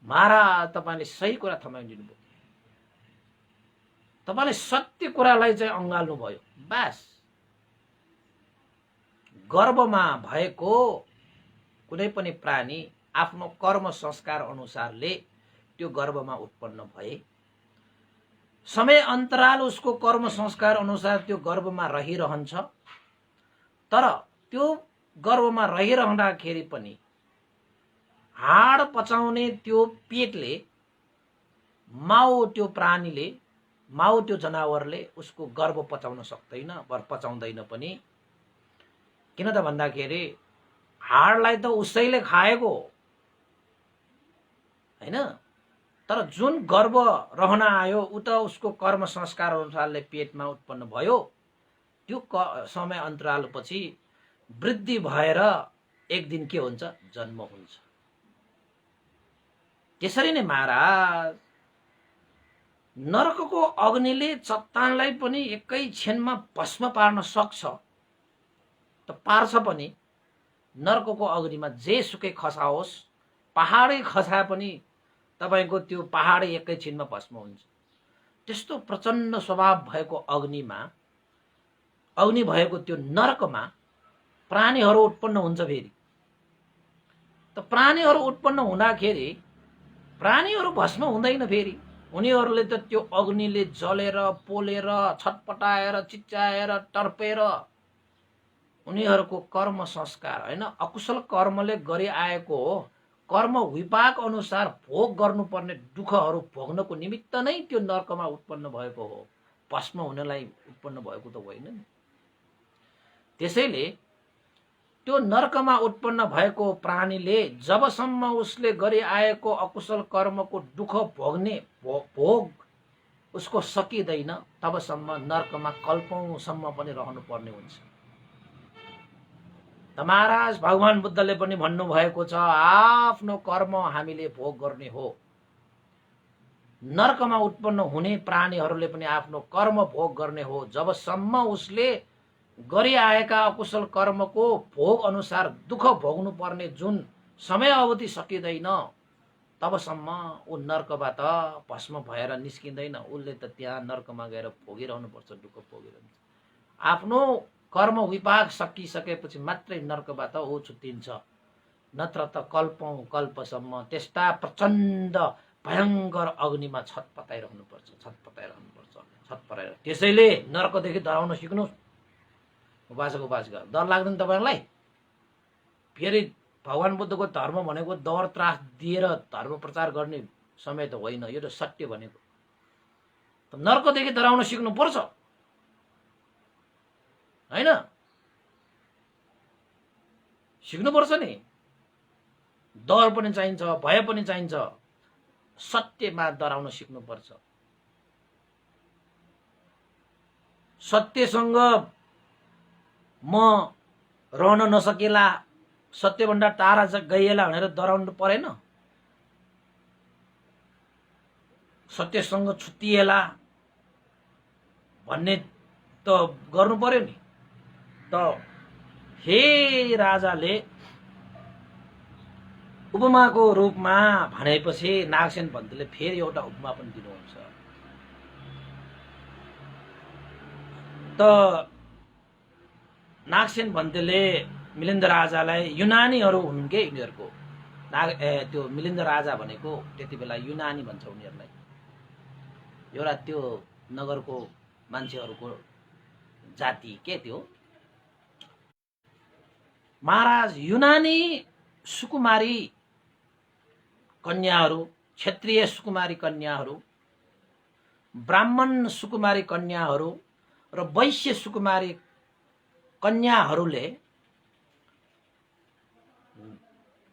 महाराज तपाईँले सही कुरा थमाइदिनु भयो, तपाईँले सत्य कुरालाई चाहिँ अँगाल्नु भयो। बस गर्भमा भएको कुनै पनि प्राणी आफ्नो कर्म संस्कार अनुसारले त्यो गर्भमा उत्पन्न भए, समय अन्तराल उसको कर्म संस्कार अनुसार त्यो गर्भमा रहिरहन्छ। तर त्यो गर्भमा रहिरहँदाखेरि पनि हाड पचाउने त्यो पेटले, माउ त्यो प्राणीले, माउ त्यो जनावरले उसको गर्भ पचाउन सक्दैन, पचाउँदैन पनि। किन त भन्दाखेरि हाडलाई त उसैले खाएको हो हैन। तर जुन गर्भ रहन आयो उ त उसको कर्म संस्कार अनुसारले पेटमा उत्पन्न भयो। त्यो समय अन्तरालपछि वृद्धि भएर एक दिन के हुन्छ, जन्म हुन्छ। त्यसरी नै महाराज नरकको अग्निले चट्टानलाई पनि एकै क्षणमा भस्म पार्न सक्छ त पार्छ पनि। नरकको अग्निमा जेसुकै खसाओस्, पहाडै खसा पनि तपाईको त्यो पहाडै एकै क्षणमा भस्म हुन्छ। त्यस्तो प्रचण्ड स्वभाव भएको अग्निमा, अग्नि भएको त्यो नरकमा प्राणीहरू उत्पन्न हुन्छ। फेरि त प्राणीहरू उत्पन्न हुँदाखेरि प्राणीहरू भस्म हुँदैन। फेरि उनीहरूले त त्यो अग्निले जलेर पोलेर छटपटाएर चिच्चाएर टर्पेर उनीहरूको कर्म संस्कार हैन, अकुशल कर्मले गरी आएको हो। कर्म विपाक अनुसार भोग गर्नुपर्ने दुःखहरू भोग्नको निमित्त नै त्यो नरकमा उत्पन्न भएको हो, भस्म हुनलाई उत्पन्न भएको त होइन नि। त्यसैले त्यो नरकमा उत्पन्न भएको प्राणीले जबसम्म उसले गरी आएको अकुशल कर्मको दुःख भोग उसको सकिँदैन तबसम्म नरकमा कल्पौंसम्म पनि रहनु पर्ने हुन्छ। त महाराज भगवान बुद्धले पनि भन्नुभएको छ, आफ्नो कर्म हामीले भोग गर्ने हो। नरकमा उत्पन्न हुने प्राणीहरूले पनि आफ्नो कर्म भोग गर्ने हो। जबसम्म उसले गरी आएका अकुशल कर्मको भोग अनुसार दुःख भोग्नु पर्ने जुन समय अवधि सकिँदैन तबसम्म ऊ नरकबाट भस्म भएर निस्किँदैन। उसले त त्यहाँ नरकमा गएर भोगिरहनु पर्छ, दुःख भोगिरहनु। आफ्नो कर्म विपाक सकिसकेपछि मात्रै नरकबाट ऊ छुट्टिन्छ, नत्र त कल्पौं कल्पसम्म त्यस्ता प्रचण्ड भयंकर अग्निमा छटपटाइरहनु पर्छ, छटपटाइरहनु पर्छ, छटपटाइरहनु। त्यसैले नरकदेखि डराउन सिक्नुहोस् उपासक उपासिका। डर लाग्दैन तपाईहरुलाई? फेरि भगवान बुद्धको धर्म भनेको डर त्रास दिएर धर्म प्रचार गर्ने समय त होइन, यो त सत्य भनेको। त नरकदेखि डराउन सिक्नु पर्छ हैन, सिक्नु पर्छ नि। डर पनि चाहिन्छ, भय पनि चाहिन्छ, सत्यमा डराउन सिक्नु पर्छ। सत्यसँग म रहन नसकेला, सत्यभन्दा टाढा गइएला भनेर डराउनु परेन। सत्यसँग छुट्टिएला भन्ने त गर्नु पर्यो नि। त हे राजाले उपमाको रूपमा भनेपछि नागसेन पन्तले फेरि एउटा उपमा पनि दिनुहुन्छ। त नागसेन पन्तले मिलिन्द राजालाई, युनानीहरू हुन् के यिनीहरूको, त्यो मिलिन्द राजा भनेको त्यति बेला युनानी भन्छ उनीहरूलाई, एउटा त्यो नगरको मान्छेहरूको जाति के त्यो। महाराज युनानी सुकुमारी कन्याहरू, क्षेत्रीय सुकुमारी कन्याहरू, ब्राह्मण सुकुमारी कन्याहरू र वैश्य सुकुमारी कन्याहरूले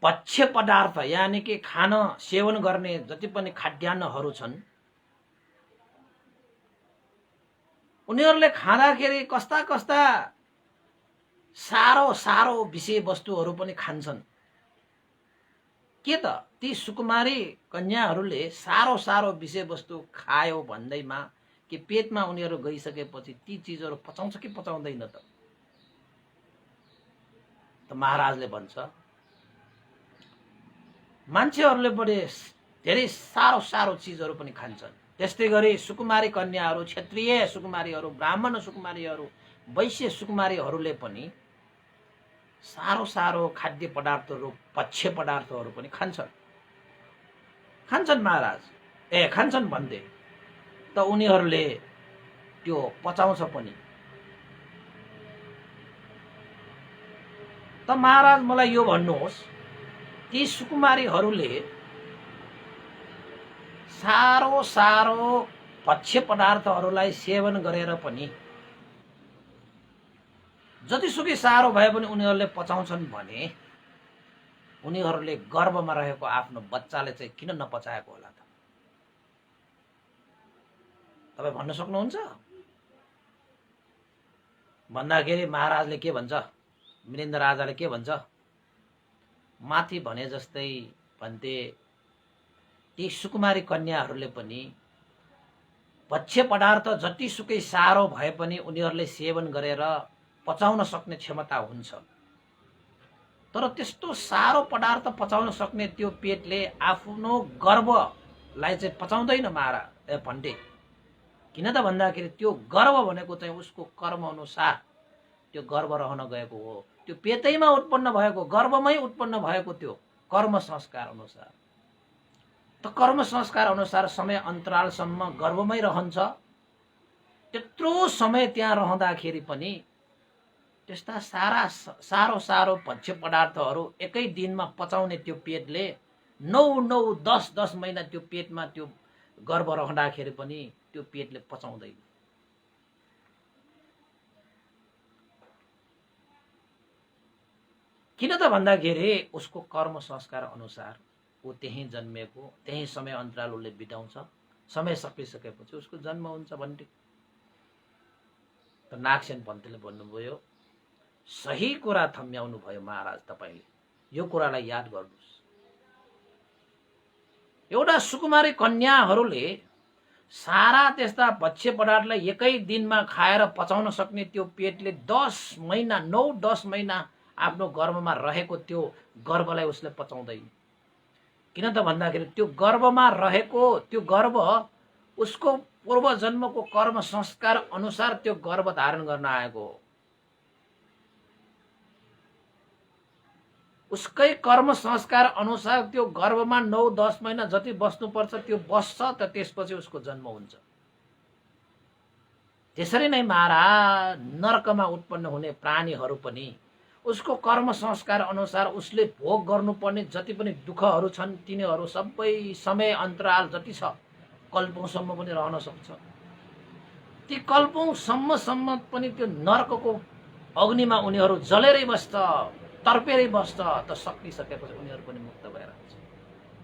भक्ष्य पदार्थ यानि कि खान सेवन गर्ने जति पनि खाद्यान्नहरू छन् उनीहरूले खाँदाखेरि कस्ता कस्ता सारो सारो विषय वस्तुहरू पनि खान्छन्। के त ती सुकुमारी कन्याहरूले सारो सारो विषय वस्तु खायो भन्दैमा कि पेटमा उनीहरू गइसकेपछि ती चीजहरू पचाउँछ कि पचाउँदैन त? महाराजले भन्छ मान्छेहरूले बढी धेरै सारो सारो चीजहरू पनि खान्छन्। त्यस्तै गरी सुकुमारी कन्याहरू, क्षेत्रीय सुकुमारीहरू, ब्राह्मण सुकुमारीहरू, वैश्य सुकुमारीहरूले पनि सारो सारो खाद्य पदार्थहरू, भक्ष्य पदार्थहरू पनि खान्छन्। खान्छन् महाराज, खान्छन् भन्दै त उनीहरूले त्यो पचाउँछ पनि। त महाराज मलाई यो भन्नुहोस्, ती सुकुमारीहरूले सारो सारो भक्ष्य पदार्थहरूलाई सेवन गरेर पनि जतिसुकै सारो भए पनि उनीहरूले पचाउँछन् भने उनीहरूले गर्भमा रहेको आफ्नो बच्चाले चाहिँ किन नपचाएको होला त? तपाईँ भन्न सक्नुहुन्छ? भन्दाखेरि महाराजले के भन्छ, मिलिन्द राजाले के भन्छ, माथि भने जस्तै भन्थे ती सुकुमारी कन्याहरूले पनि भक्ष्य पदार्थ जतिसुकै सारो भए पनि उनीहरूले सेवन गरेर पचाउन सक्ने क्षमता हुन्छ। तर त्यस्तो सारो पदार्थ पचाउन सक्ने त्यो पेटले आफ्नो गर्भलाई चाहिँ पचाउँदैन महाराज भन्थे। किन त भन्दाखेरि त्यो गर्भ भनेको चाहिँ उसको कर्म अनुसार त्यो गर्भ रहन गएको हो। त्यो पेटैमा उत्पन्न भएको, गर्भमै उत्पन्न भएको त्यो कर्म संस्कार अनुसार। त कर्म संस्कार अनुसार समय अन्तरालसम्म गर्भमै रहन्छ। त्यत्रो समय त्यहाँ रहँदाखेरि पनि त्यस्ता सारो सारो भक्ष्य पदार्थहरू एकै दिनमा पचाउने त्यो पेटले 9-10 महिना त्यो पेटमा त्यो गर्भ रहँदाखेरि पनि त्यो पेटले पचाउँदैन। किन त भन्दाखेरि उसको कर्म संस्कार अनुसार ऊ त्यहीँ जन्मेको, त्यही समय अन्तराल उसले बिताउँछ। समय सकिसकेपछि उसको जन्म हुन्छ भन्ने त नागसेन पन्तले भन्नुभयो। सही कुरा थम्याउनु भयो महाराज तपाईले, यो कुरालाई याद गर्नुस्। एउटा सुकुमारी कन्याहरूले सारा त्यस्ता भक्ष्य पदार्थलाई एकै दिनमा खाएर पचाउन सक्ने त्यो पेटले 10 महिना 9-10 महिना आफ्नो गर्भमा रहेको त्यो गर्भलाई उसले पचाउँदैन। किन त भन्दाखेरि त्यो गर्भमा रहेको त्यो गर्भ उसको पूर्व जन्मको कर्म संस्कार अनुसार त्यो गर्भ धारण गर्न आएको हो। उसकै कर्म संस्कार अनुसार त्यो गर्भमा 9-10 महिना जति बस्नुपर्छ त्यो बस्छ, त त्यसपछि उसको जन्म हुन्छ। त्यसरी नै महाराज नरकमा उत्पन्न हुने प्राणीहरू पनि उसको कर्म संस्कार अनुसार उसले भोग गर्नुपर्ने जति पनि दुःखहरू छन् तिनीहरू सबै समय अन्तराल जति छ कल्पौँसम्म पनि रहन सक्छ। ती कल्पौँसम्म पनि त्यो नरकको अग्निमा उनीहरू जलेरै बस्छ, तर्पेरै बस्छ। त सकिसकेपछि उनीहरू पनि मुक्त भएर आउँछ।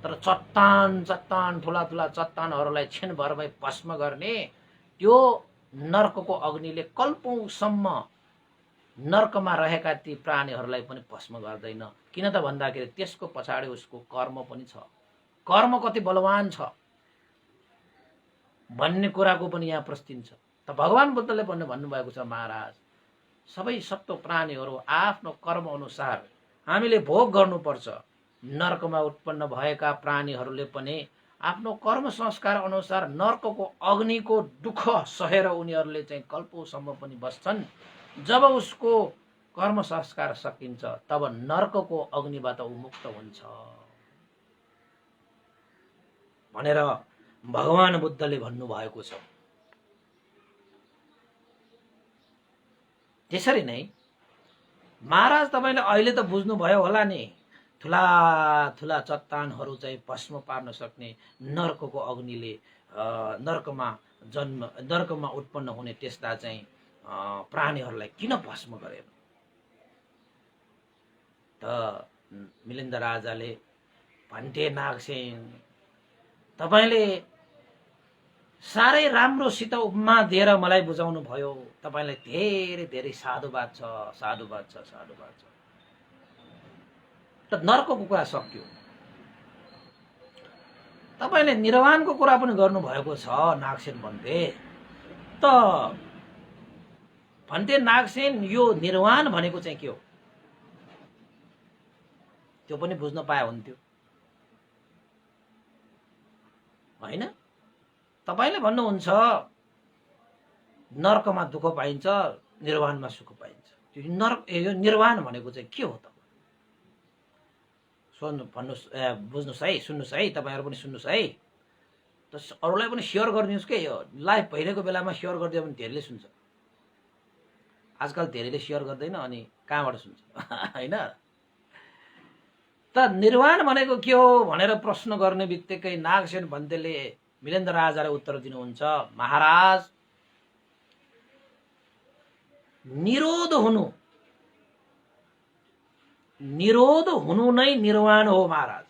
तर चट्टान ठुला ठुला चट्टानहरूलाई क्षणभरमै भस्म गर्ने त्यो नरकको अग्निले कल्पौँसम्म नरकमा रहेका ती प्राणीहरूलाई पनि भस्म गर्दैन। किन त भन्दाखेरि त्यसको पछाडि उसको कर्म पनि छ। कर्म कति बलवान छ भन्ने कुराको पनि यहाँ प्रश्न छ। त भगवान बुद्धले पनि भन्नुभएको छ, महाराज सबै सत्व प्राणीहरू आफ्नो कर्म अनुसार हामीले भोग गर्नुपर्छ। नरकमा उत्पन्न भएका प्राणीहरूले पनि आफ्नो कर्म संस्कार अनुसार नरकको अग्निको दुःख सहेर उनीहरूले चाहिँ कल्पौँसम्म पनि बस्छन्। जब उसको कर्म संस्कार सकिन्छ तब नरकको अग्निबाट ऊ मुक्त हुन्छ भनेर भगवान बुद्धले भन्नुभएको छ। त्यसरी नै महाराज तपाईले अहिले त बुझ्नुभयो होला नि, ठुला ठुला चट्टानहरू चाहिँ भस्म पार्न सक्ने नरकको अग्निले नरकमा उत्पन्न हुने त्यस्ता चाहिँ प्राणीहरूलाई किन भस्म गरेन? त मिलिन्द राजाले भन्थे, नागसेन तपाईले साह्रै राम्रोसित उपमा दिएर मलाई बुझाउनु भयो। तपाईलाई धेरै धेरै साधुवाद छ, साधुवाद छ, साधुवाद छ। त नरकको कुरा सक्यो, तपाईले निर्वाणको कुरा पनि गर्नुभएको छ नागसेन भन्थे। त भन्थे नागसेन यो निर्वाण भनेको चाहिँ के हो त्यो पनि बुझ्न पाए हुन्थ्यो हैन? तपाईले भन्नुहुन्छ नरकमा दुःख पाइन्छ, निर्वाणमा सुख पाइन्छ। यो निर्वाण भनेको चाहिँ के हो त? भन्नुहोस्, बुझ्नुहोस् है, सुन्नुहोस् है, तपाईँहरू पनि सुन्नुहोस् है। त अरूलाई पनि सेयर गरिदिनुहोस् के। यो लाइभ भइरहेको बेलामा सेयर गरिदियो भने धेरैले सुन्छ। आजकल धेरैले सेयर गर्दैन, अनि कहाँबाट सुन्छ हैन? त निर्वाण भनेको के हो भनेर प्रश्न गर्ने बित्तिकै नागसेन भन्तेले मिलेन्द्र राजालाई उत्तर दिनुहुन्छ, महाराज निरोध हुनु नै निर्वाण हो महाराज।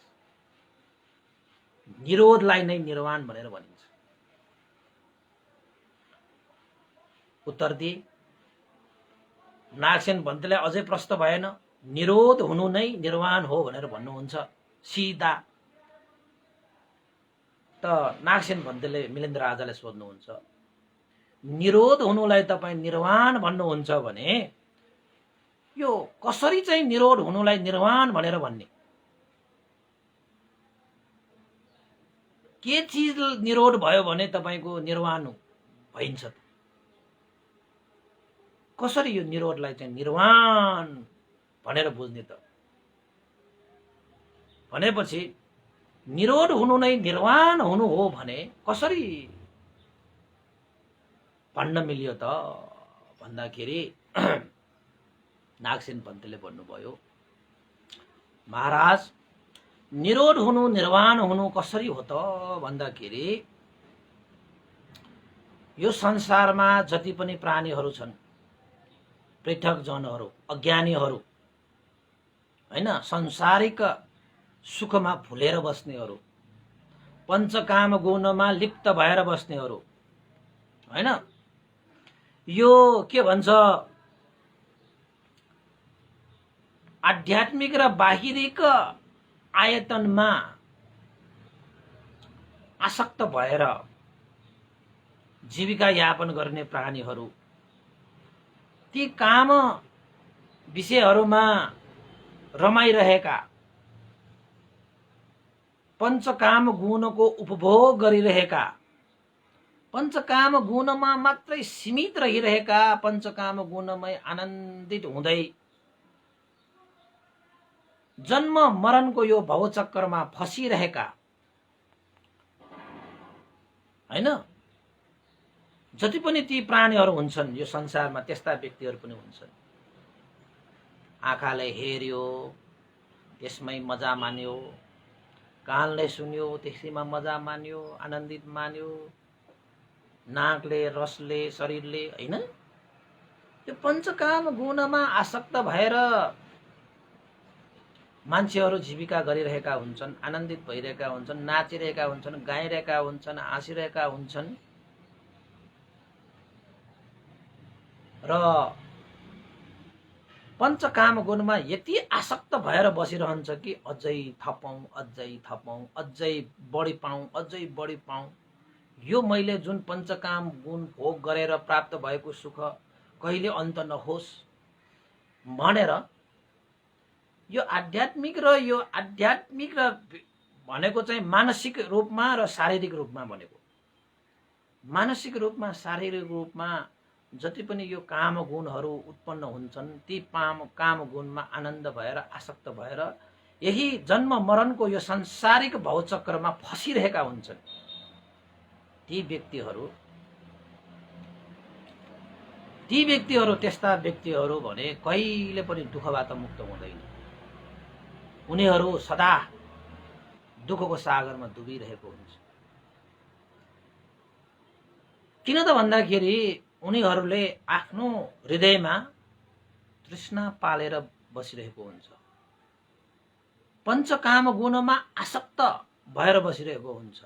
निरोधलाई नै निर्वाण भनेर भनिन्छ। उत्तर दिए। नागसेन भन्तेलाई अझै प्रश्न भएन, निरोध हुनु नै निर्वाण हो भनेर भन्नुहुन्छ सिधा। त नागसेन भन्तेले मिलेन्द्र राजालाई सोध्नुहुन्छ, निरोध हुनुलाई तपाईं निर्वाण भन्नुहुन्छ भने यो कसरी चाहिँ निरोध हुनुलाई निर्वाण भनेर भन्ने? के चीज निरोध भयो भने तपाईको निर्वाण भइन्छ? कसरी यो निरोधलाई चाहिँ निर्वाण भनेर बुझ्ने त? भनेपछि निरोध हुनु नै निर्वाण हुनु हो भने कसरी भन्न मिल्यो त भन्दाखेरि नागसेन भन्तेले भन्नुभयो, महाराज निरोध हुनु निर्वाण हुनु कसरी हो त भन्दाखेरि यो संसारमा जति पनि प्राणीहरू छन्, पृथक जनहरू, अज्ञानीहरू, हैन, संसारिक सुखमा फुलेर बस्नेहरू, पञ्चकाम गुणमा लिप्त भएर बस्नेहरू, हैन, यो के भन्छ आध्यात्मिक र बाहिरिक आयतनमा आसक्त भएर जीविका यापन गर्ने प्राणीहरू, ती काम विषयहरूमा रमाइरहेका, पञ्चकाम गुणको उपभोग गरिरहेका, पञ्चकाम गुणमा मात्रै सीमित रहिरहेका, पञ्चकाम गुणमै आनन्दित हुँदै जन्म मरणको यो भवचक्रमा फसिरहेका, हैन, जति पनि ती प्राणीहरू हुन्छन् यो संसारमा, त्यस्ता व्यक्तिहरू पनि हुन्छन्। आँखाले हेर्यो त्यसमै मजा मान्यो, कानले सुन्यो त्यसैमा मजा मान्यो, आनन्दित मान्यो, नाकले, रसले, शरीरले, हैन, यो पञ्चकाम गुणमा आसक्त भएर मान्छेहरू जीविका गरिरहेका हुन्छन्, आनन्दित भइरहेका हुन्छन्, नाचिरहेका हुन्छन्, गाइरहेका हुन्छन्, हाँसिरहेका हुन्छन् र पञ्चकाम गुणमा यति आसक्त भएर बसिरहन्छ कि अझै थपौं, अझै थपौं, अझै बढी पाऊँ, अझै बढी पाऊँ, यो मैले जुन पञ्चकाम गुण भोग गरेर प्राप्त भएको सुख कहिले अन्त नहोस् भनेर यो आध्यात्मिक र भनेको चाहिँ मानसिक रूपमा र शारीरिक रूपमा भनेको, मानसिक रूपमा शारीरिक रूपमा जति पनि यो काम गुणहरू उत्पन्न हुन्छन्, ती काम गुणमा आनन्द भएर आसक्त भएर यही जन्म मरणको यो सांसारिक भवचक्रमा फसिरहेका हुन्छन्। ती व्यक्तिहरू त्यस्ता व्यक्तिहरू भने कहिले पनि दुःखबाट मुक्त हुँदैन। उनीहरू सदा दुःखको सागरमा डुबिरहेको हुन्छ। किन त भन्दाखेरि उनीहरूले आफ्नो हृदयमा तृष्णा पालेर बसिरहेको हुन्छ, पञ्चकाम गुणमा आसक्त भएर बसिरहेको हुन्छ,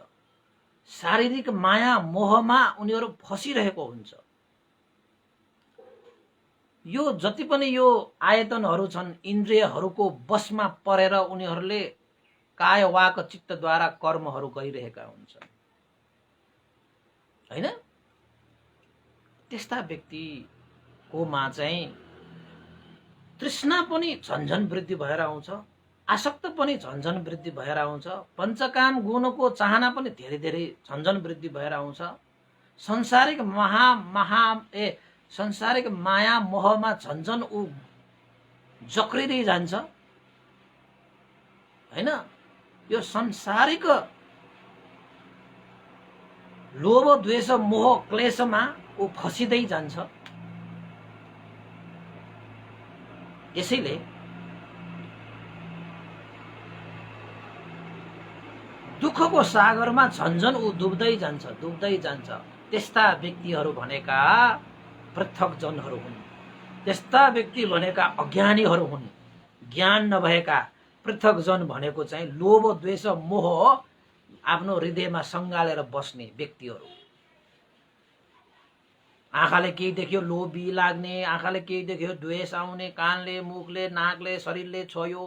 शारीरिक माया मोहमा उनीहरू फसिरहेको हुन्छ। यो जति पनि यो आयतनहरू छन्, इन्द्रियहरूको बसमा परेर उनीहरूले काय वाक चित्तद्वारा कर्महरू गरिरहेका हुन्छन्, हैन। त्यस्ता व्यक्तिकोमा चाहिँ तृष्णा पनि झन्झन वृद्धि भएर आउँछ, आसक्त पनि झन्झन वृद्धि भएर आउँछ, पञ्चकाम गुणको चाहना पनि धेरै धेरै झन्झन वृद्धि भएर आउँछ, संसारिक माया मोहमा झन्झन ऊ जक्रिँदै जान्छ, हैन। यो संसारिक लोभ द्वेष मोह क्लेशमा ऊ फसिँदै जान्छ। यसैले दुःखको सागरमा झन्झन ऊ डुब्दै जान्छ। त्यस्ता व्यक्तिहरू भनेका पृथकजनहरू हुन्। त्यस्ता व्यक्ति भनेका अज्ञानीहरू हुन्। ज्ञान नभएका पृथकजन भनेको चाहिँ लोभ द्वेष मोह आफ्नो हृदयमा सङ्गालेर बस्ने व्यक्तिहरू। आँखाले केही देख्यो लोभी लाग्ने, आँखाले केही देख्यो द्वेष आउने, कानले मुखले नाकले शरीरले छोयो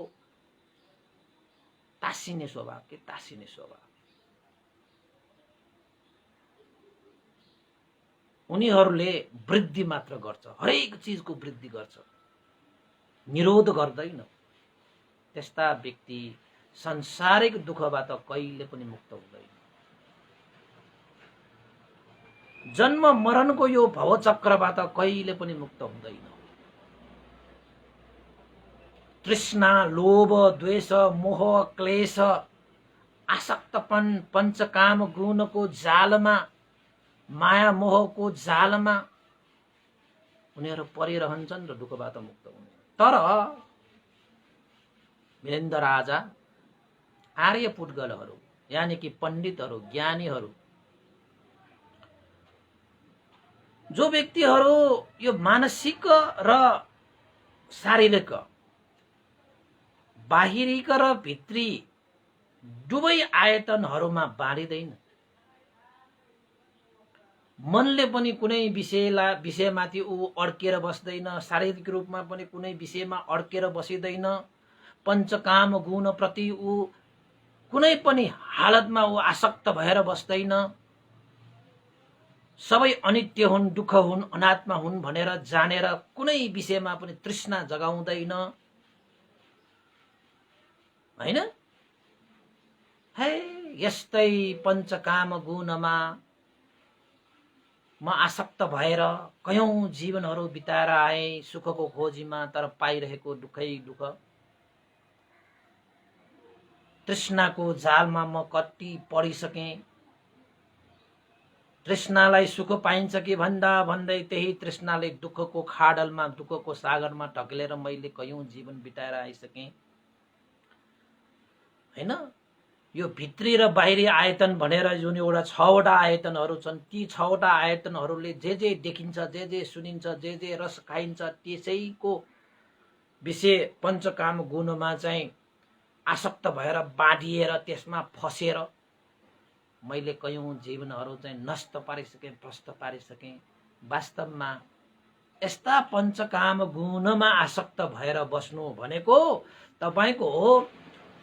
तासिने स्वभाव के तासिने स्वभाव। उनीहरूले वृद्धि मात्र गर्छ, हरेक चिजको वृद्धि गर्छ, निरोध गर्दैन। त्यस्ता व्यक्ति संसारिक दुःखबाट कहिले पनि मुक्त हुँदैन। जन्म मरणको यो भवचक्रबाट कहिले पनि मुक्त हुँदैन। तृष्णा लोभ द्वेष मोह क्लेश आसक्तपन पञ्चकाम गुणको जालमा माया मोहको जालमा उनीहरू परिरहन्छन् र दुःखबाट मुक्त हुन्छन्। तर वीरेन्द्र राजा आर्य पुद्गलहरू यानि कि पण्डितहरू ज्ञानीहरू जो व्यक्तिहरू यो मानसिक र शारीरिक बाहिरिक र भित्री दुवै आयतनहरूमा बाँडिँदैन। मनले पनि कुनै विषयमाथि ऊ अड्केर बस्दैन, शारीरिक रूपमा पनि कुनै विषयमा अड्केर बसिँदैन, पञ्चकाम गुणप्रति ऊ कुनै पनि हालतमा ऊ आसक्त भएर बस्दैन। सबै अनित्य हुन्, दुःख हुन्, अनात्मा हुन् भनेर जानेर कुनै विषयमा पनि तृष्णा जगाउँदैन। हैन? हे यस्तै पञ्चकाम गुणमा म आसक्त भएर कयौं जीवनहरू बिताएर आए सुखको खोजीमा, तर पाइरहेको दुःखै दुःख। तृष्णाको जालमा म कति पढिसकेँ। तृष्णालाई सुख पाइन्छ कि भन्दा भन्दै त्यही तृष्णाले दुःखको खाडलमा दुःखको सागरमा ढकेलेर मैले कयौं जीवन बिताएर आइसकेँ। हैन? यो भित्री र बाहिरी आयतन भनेर जुन एउटा 6वटा आयतनहरू छन्, ती 6वटा आयतनहरूले जे जे देखिन्छ, जे जे सुनिन्छ, जे जे रस खाइन्छ, त्यसैको विषय पञ्चकाम गुणमा चाहिँ आसक्त भएर बाँधिएर त्यसमा फसेर मैले कयौं जीवनहरू चाहिँ नष्ट पारिसकेँ, भ्रष्ट पारिसकेँ। वास्तवमा यस्ता पञ्चकाम गुणमा आसक्त भएर बस्नु भनेको तपाईको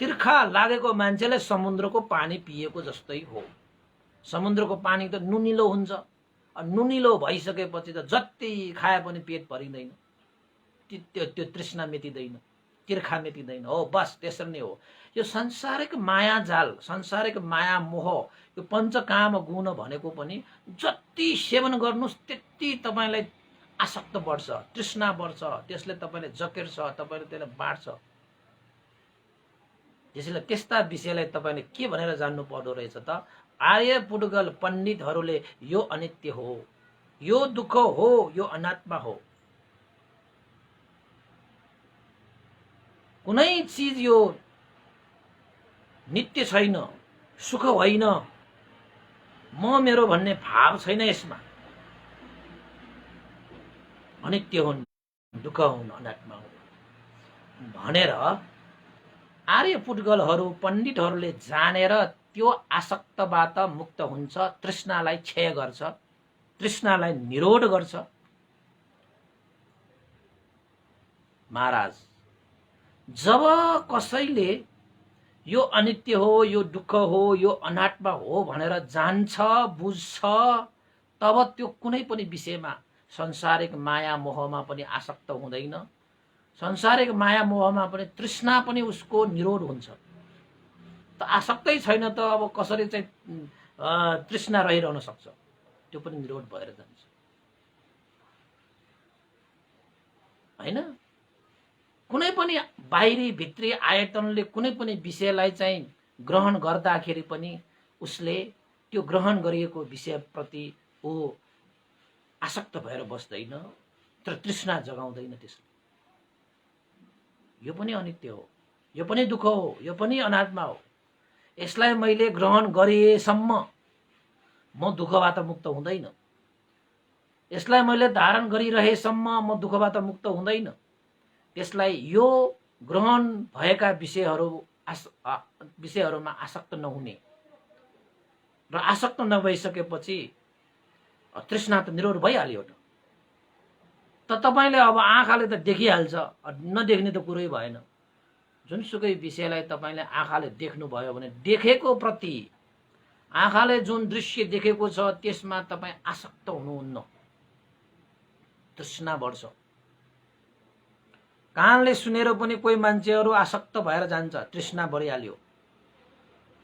तिर्खा लागेको मान्छेले समुद्रको पानी पिएको जस्तै हो। समुद्रको पानी त नुनिलो हुन्छ, नुनिलो भइसकेपछि त जति खाए पनि पेट भरिँदैन, त्यो तृष्णा मेटिँदैन, तिर्खा मेटिँदैन। हो बस त्यसरी नै हो। यो संसारिक माया जाल, संसारिक माया मोह, यो पञ्चकाम गुण भनेको पनि जति सेवन गर्नुस् त्यति तपाईलाई आसक्त बढ्छ, तृष्णा बढ्छ, त्यसले तपाईले जकेर्छ, तपाईले त्यसलाई बाँड्छ। त्यसैले त्यस्ता विषयलाई तपाईले के भनेर जान्नु पर्दो रहेछ त? आर्य पुद्गल पण्डितहरूले यो अनित्य हो, यो दुःख हो, यो अनात्मा हो। कुनै चीज यो नित्य छैन, सुख होइन, म मेरो भन्ने भाव छैन यसमा। अनित्य हुन्, दुःख हुन्, अनात्मा हुन् भनेर आर्य पुद्गलहरू पण्डितहरूले जानेर त्यो आसक्तबाट मुक्त हुन्छ, तृष्णालाई क्षय गर्छ, तृष्णालाई निरोध गर्छ। महाराज, जब कसैले यो अनित्य हो, यो दुःख हो, यो अनात्मा हो भनेर जान्छ, बुझ्छ, तब त्यो कुनै पनि विषयमा संसारिक माया मोहमा पनि आसक्त हुँदैन। संसारिक माया मोहमा पनि तृष्णा पनि उसको निरोध हुन्छ। त आसक्तै छैन त अब कसरी चाहिँ तृष्णा रहिरहन सक्छ? त्यो पनि निरोध भएर जान्छ। हैन? कुनै पनि बाहिरी भित्री आयतनले कुनै पनि विषयलाई चाहिँ ग्रहण गर्दाखेरि पनि उसले त्यो ग्रहण गरिएको विषयप्रति ऊ आसक्त भएर बस्दैन, तर तृष्णा जगाउँदैन त्यसले। यो पनि अनित्य हो, यो पनि दुःख हो, यो पनि अनात्मा हो। यसलाई मैले ग्रहण गरेसम्म म दुःखबाट मुक्त हुँदैन। यसलाई मैले धारण गरिरहेसम्म म दुःखबाट मुक्त हुँदैन। त्यसलाई यो ग्रहण भएका विषयहरूमा आसक्त नहुने र आसक्त नभइसकेपछि तृष्णा त निरोध भइहाल्यो त तपाईले अब आँखाले त देखिहाल्छ, नदेख्ने त कुरै भएन। जुनसुकै विषयलाई तपाईले आँखाले देख्नुभयो भने देखेको प्रति आँखाले जुन दृश्य देखेको छ त्यसमा तपाई आसक्त हुनुहुन्न, तृष्णा बढ्छ। कानले सुनेर पनि कोही मान्छेहरू आसक्त भएर जान्छ, तृष्णा बढिहाल्यो।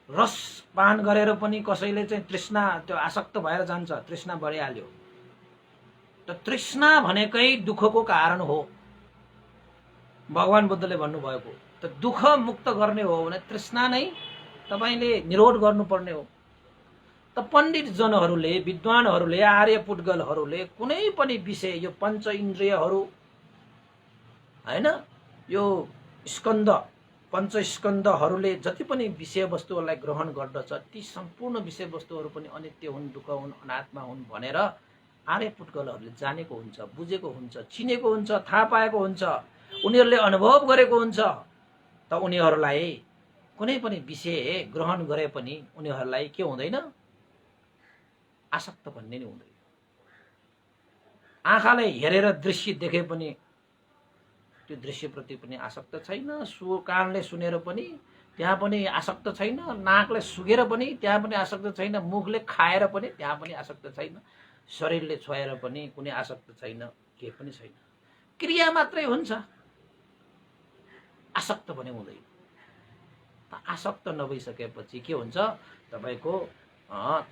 रस पान गरेर पनि कसैले चाहिँ तृष्णा त्यो आसक्त भएर जान्छ, तृष्णा बढिहाल्यो। त तृष्णा भनेकै दुःखको कारण हो। भगवान बुद्धले भन्नुभएको त दुःख मुक्त गर्ने हो भने तृष्णा नै तपाईले निरोध गर्नुपर्ने हो। त पण्डित जनहरूले, विद्वानहरूले, आर्य पुद्गलहरूले कुनै पनि विषय, यो पञ्च इन्द्रियहरू हैन, यो स्कन्द, पञ्च स्कन्दहरूले जति पनि विषयवस्तुहरूलाई ग्रहण गर्दछ ती सम्पूर्ण विषयवस्तुहरू पनि अनित्य हुन्, दुःख हुन्, अनात्मा हुन् भनेर आर्य पुद्गलहरूले जानेको हुन्छ, बुझेको हुन्छ, चिनेको हुन्छ, थाहा पाएको हुन्छ, उनीहरूले अनुभव गरेको हुन्छ। त उनीहरूलाई कुनै पनि विषय ग्रहण गरे पनि उनीहरूलाई के हुँदैन, आसक्त भन्ने नै हुँदैन। आँखाले हेरेर दृश्य देखे पनि त्यो दृश्यप्रति पनि आसक्त छैन, कानले सुनेर पनि त्यहाँ पनि आसक्त छैन, नाकले सुगेर पनि त्यहाँ पनि आसक्त छैन, मुखले खाएर पनि त्यहाँ पनि आसक्त छैन, शरीरले छोएर पनि कुनै आसक्त छैन, के पनि छैन। क्रिया मात्रै हुन्छ, आसक्त पनि हुँदैन। आसक्त नभइसकेपछि के हुन्छ, तपाईको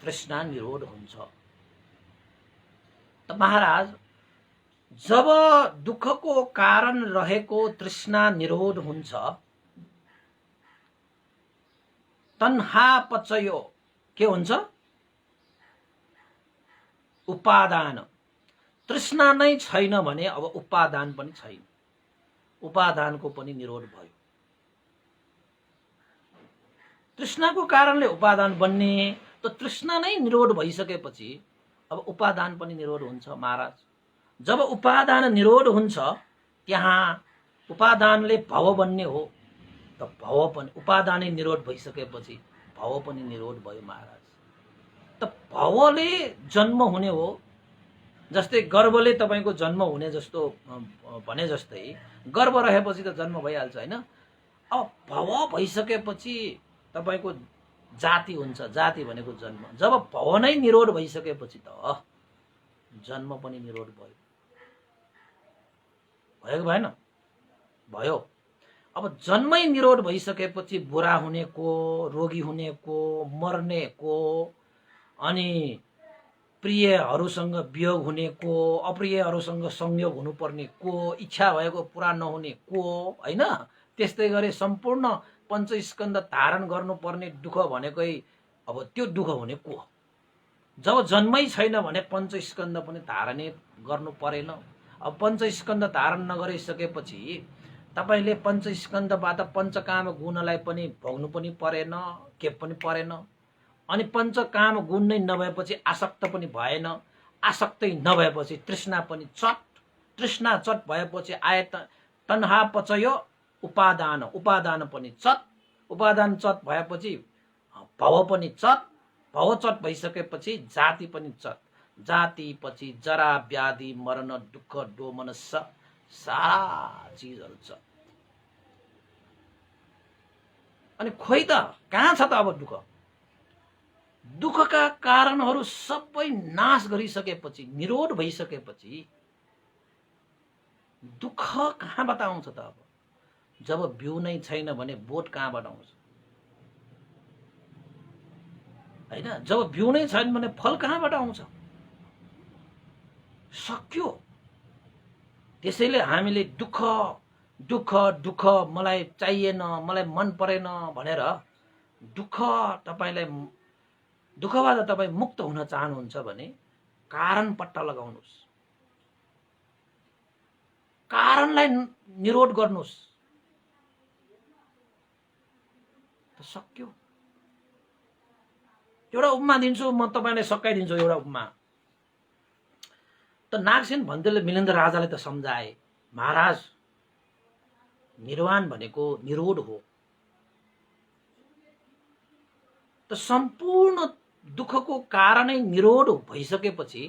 तृष्णा निरोध हुन्छ। त महाराज जब दुःखको कारण रहेको तृष्णा निरोध हुन्छ, तन्हा पचयो के हुन्छ, उपादान। तृष्णा नै छैन भने अब उपादान पनि छैन, उपादानको पनि निरोध भयो। तृष्णाको कारणले उपादान बन्ने, त तृष्णा नै निरोध भइसकेपछि अब उपादान पनि निरोध हुन्छ। महाराज जब उपादान निरोध हुन्छ त्यहाँ उपादानले भव बन्ने हो, त भव पनि उपादानै निरोध भइसकेपछि भव पनि निरोध भयो। महाराज त भवले जन्म हुने हो, जस्तै गर्भले तपाईको जन्म हुने जस्तो भने जस्तै गर्भ रहेपछि त जन्म भइहाल्छ हैन। अब भव भइसकेपछि तपाईको जाति हुन्छ, जाति भनेको जन्म। जब भव नै निरोध भइसकेपछि त जन्म पनि निरोध भयो, भयो कि भएन? भयो। अब जन्मै निरोध भइसकेपछि बुढा हुने को, रोगी हुने को, मर्ने को, अनि प्रियहरूसँग वियोग हुने को, अप्रियहरूसँग संयोग हुनुपर्ने को, इच्छा भएको पुरा नहुने को, हैन? त्यस्तै गरी सम्पूर्ण पञ्चस्कन्ध धारण गर्नुपर्ने दुःख भनेकै अब त्यो दुःख हुने को। जब जन्मै छैन भने पञ्चस्कन्ध पनि धारण गर्नु परेन। अब पञ्चस्कन्ध धारण नगरिसकेपछि तपाईले पञ्चस्कन्धबाट पञ्चकाम गुणलाई पनि भोग्नु पनि परेन, के पनि परेन। अनि पञ्चकाम गुण नै नभएपछि आसक्त पनि भएन, आसक्तै नभएपछि तृष्णा पनि चट, तृष्णा चट भएपछि आए तन्हा पचयो उपादान, उपादान पनि चट, उपादान चट भएपछि भव पनि चट, भव चट भइसकेपछि जाति पनि चट, जाति पछि जरा व्याधि मरण दुःख डोमन सारा चीजहरु छ। अनि खोइ त कहाँ छ त अब दुःख? दुःखका कारणहरू सबै नाश गरिसकेपछि, निरोध भइसकेपछि दुःख कहाँबाट आउँछ त? अब जब बिउ नै छैन भने बोट कहाँबाट आउँछ? हैन, जब बिउ नै छैन भने फल कहाँबाट आउँछ? सक्यो। त्यसैले हामीले दुःख दुःख दुःख मलाई चाहिएन, मलाई मन परेन भनेर दुःख तपाईलाई, दुःखबाट तपाई मुक्त हुन चाहनुहुन्छ भने कारण पट्टा लगाउनुस्, कारणलाई निरोध गर्नुस्, त सक्यो। एउटा उपमा दिन्छु म, तपाईँलाई सकाइदिन्छु एउटा उपमा। त नागसेन भन्तेले मिलिन्द्र राजाले त सम्झाए, महाराज निर्वाण भनेको निरोध हो। त सम्पूर्ण दुःखको कारणै निरोध भइसकेपछि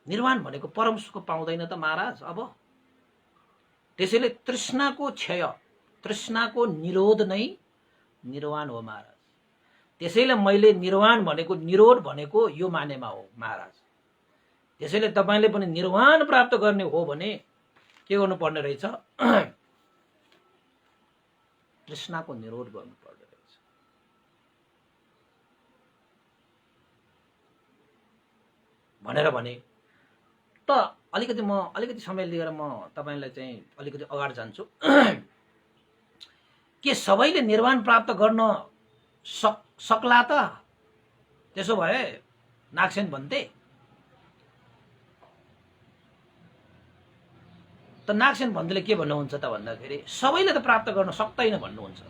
निर्वाण भनेको परम सुख पाउँदैन त महाराज। अब त्यसैले तृष्णाको क्षय, तृष्णाको निरोध नै निर्वाण हो महाराज। त्यसैले मैले निर्वाण भनेको, निरोध भनेको यो मानेमा हो महाराज। त्यसैले तपाईले पनि निर्वाण प्राप्त गर्ने हो भने के गर्नुपर्ने रहेछ? तृष्णाको निरोध गर्नुपर्ने रहेछ। भनेर भने त अलिकति समय लिएर म तपाईलाई चाहिँ अलिकति अगाडि जान्छु। के सबैले निर्वाण प्राप्त गर्न सक्ला त? त्यसो भए नागसेन भन्थे। त नागसेन भन्तेले के भन्नुहुन्छ त भन्दाखेरि सबैले त प्राप्त गर्न सक्दैन भन्नुहुन्छ।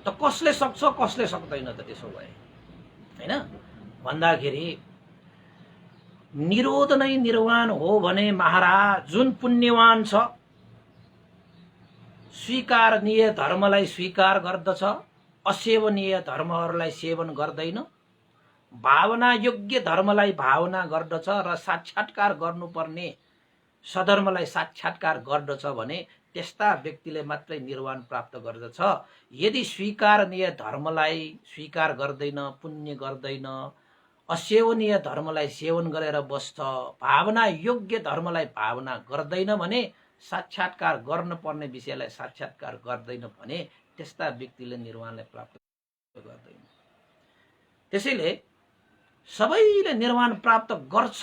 त कसले सक्छ कसले सक्दैन त त्यसो भए? हैन भन्दाखेरि निरोध नै निर्वाण हो भने महाराज जुन पुण्यवान छ स्वीकारणीय धर्मलाई स्वीकार गर्दछ, असेवनीय धर्महरूलाई सेवन गर्दैन, भावना योग्य धर्मलाई भावना गर्दछ र साक्षात्कार गर्नुपर्ने सधर्मलाई साक्षात्कार गर्दछ भने त्यस्ता व्यक्तिले मात्रै निर्वाण प्राप्त गर्दछ। यदि स्वीकारणीय धर्मलाई स्वीकार गर्दैन, पुण्य गर्दैन, असेवनीय धर्मलाई सेवन गरेर बस्छ, भावना योग्य धर्मलाई भावना गर्दैन भने, साक्षात्कार गर्नुपर्ने विषयलाई साक्षात्कार गर्दैन भने त्यस्ता व्यक्तिले निर्वाणलाई प्राप्त गर्दैन। त्यसैले सबैले निर्वाण प्राप्त गर्छ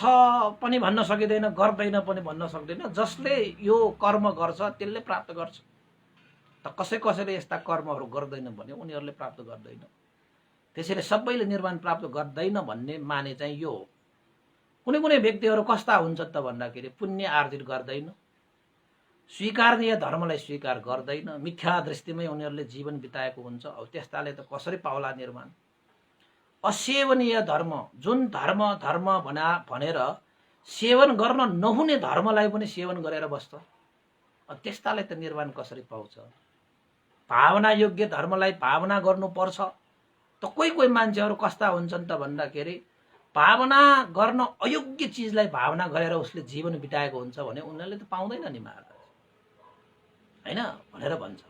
पनि भन्न सकिँदैन, गर्दैन पनि भन्न सक्दैन। जसले यो कर्म गर्छ त्यसले प्राप्त गर्छ। त कसैले यस्ता कर्महरू गर्दैन भने उनीहरूले प्राप्त गर्दैन। त्यसैले सबैले निर्वाण प्राप्त गर्दैन भन्ने माने चाहिँ यो हो। कुनै व्यक्तिहरू कस्ता हुन्छन् त भन्दाखेरि पुण्य आर्जित गर्दैन, स्वीकारणीय धर्मलाई स्वीकार गर्दैन, मिथ्या दृष्टिमै उनीहरूले जीवन बिताएको हुन्छ। अब त्यस्ताले त कसरी पाउला निर्वाण? असेवनीय धर्म, जुन धर्म भनेर सेवन गर्न नहुने धर्मलाई पनि सेवन गरेर बस्छ, त्यस्ताले त निर्वाण कसरी पाउँछ? भावना योग्य धर्मलाई भावना गर्नुपर्छ। त कोही मान्छेहरू कस्ता हुन्छन् त भन्दाखेरि भावना गर्न अयोग्य चिजलाई भावना गरेर उसले जीवन बिताएको हुन्छ भने उनीहरूले त पाउँदैन नि महाराज, हैन भनेर भन्छ।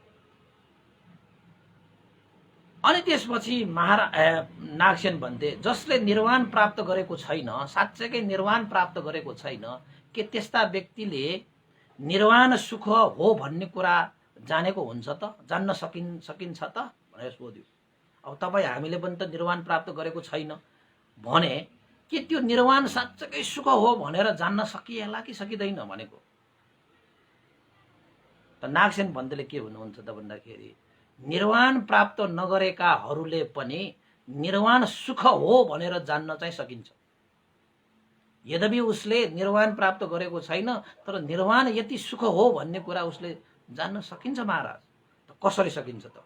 अनि त्यसपछि नागसेन भन्थे जसले निर्वाण प्राप्त गरेको छैन, साँच्चैकै निर्वाण प्राप्त गरेको छैन, के त्यस्ता व्यक्तिले निर्वाण सुख हो भन्ने कुरा जानेको हुन्छ त? जान्न सकिन्छ त भनेर सोध्यो। अब तपाईँ हामीले पनि त निर्वाण प्राप्त गरेको छैन भने के त्यो निर्वाण साँच्चैकै सुख हो भनेर जान्न सकिएला कि सकिँदैन भनेको। त नागसेन भन्तेले के भन्नुहुन्छ त भन्दाखेरि निर्वाण प्राप्त नगरेकाहरूले पनि निर्वाण सुख हो भनेर जान्न चाहिँ सकिन्छ। यद्यपि उसले निर्वाण प्राप्त गरेको छैन तर निर्वाण यति सुख हो भन्ने कुरा उसले जान्न सकिन्छ महाराज। त कसरी सकिन्छ त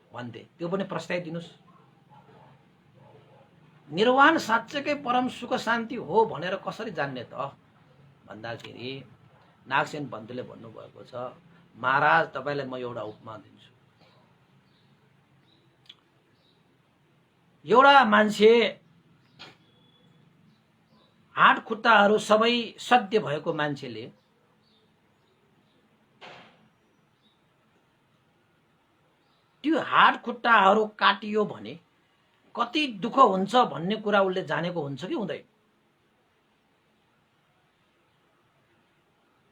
भन्थे, त्यो पनि प्रस्ताइदिनुस्। निर्वाण साँच्चैकै परम सुख शान्ति हो भनेर कसरी जान्ने त भन्दाखेरि नागसेन भन्तेले भन्नुभएको छ, महाराज तपाईलाई म एउटा उपमा दिन्छु। एउटा मान्छे हात खुट्टाहरू सबै सध्य भएको मान्छेले त्यो हात खुट्टाहरू काटियो भने कति दुःख हुन्छ भन्ने कुरा उसले जानेको हुन्छ कि हुँदैन?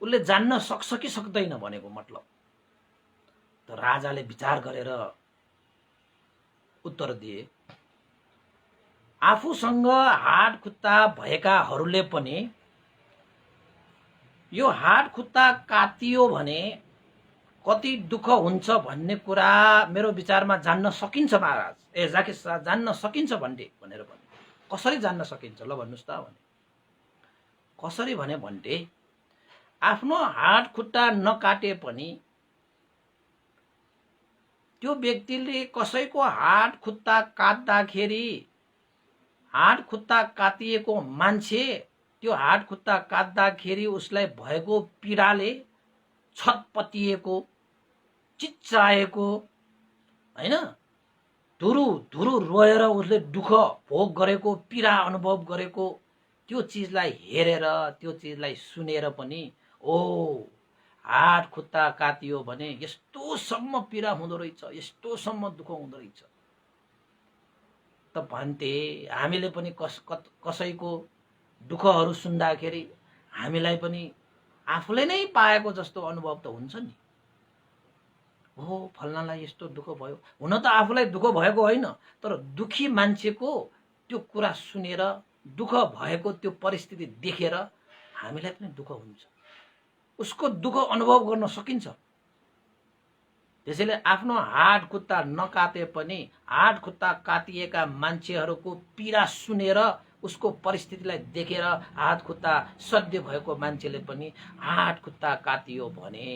उसले जान्न सक्छ कि सक्दैन भनेको मतलब। त राजाले विचार गरेर उत्तर दिए, आफूसँग हात खुट्टा भएकाहरूले पनि यो हात खुट्टा काटियो भने कति दुःख हुन्छ भन्ने कुरा मेरो विचारमा जान्न सकिन्छ महाराज। जान्न सकिन्छ भनेर भने कसरी जान्न सकिन्छ ल भन्नुस् त भने। कसरी भने आफ्नो हात खुट्टा नकाटे पनि त्यो व्यक्तिले कसैको हात खुट्टा काट्दाखेरि, हात खुट्टा काटिएको मान्छे त्यो हात खुट्टा काट्दाखेरि उसलाई भएको पीडाले छटपटिएको, चिच्चाएको, हैन, धुरु धुरु रोएर उसले दुःख भोग गरेको, पीडा अनुभव गरेको, त्यो चिजलाई हेरेर, त्यो चिजलाई सुनेर पनि ओ हात खुट्टा काटियो भने यस्तोसम्म पीडा हुँदो रहेछ, यस्तोसम्म दुःख हुँदो रहेछ त भन्थे। हामीले पनि कसैको दुःखहरू सुन्दाखेरि हामीलाई पनि आफूले नै पाएको जस्तो अनुभव त हुन्छ नि। हो फल्नालाई यस्तो दुःख भयो, हुन त आफूलाई दुःख भएको होइन, तर दुखी मान्छेको त्यो कुरा सुनेर, दुःख भएको त्यो परिस्थिति देखेर हामीलाई पनि दुःख हुन्छ, उसको दुःख अनुभव गर्न सकिन्छ। त्यसैले आफ्नो हात खुट्टा नकाटे पनि हात खुट्टा काटिएका मान्छेहरूको पीडा सुनेर, उसको परिस्थितिलाई देखेर हात खुट्टा सध्य भएको मान्छेले पनि हात खुट्टा काटियो भने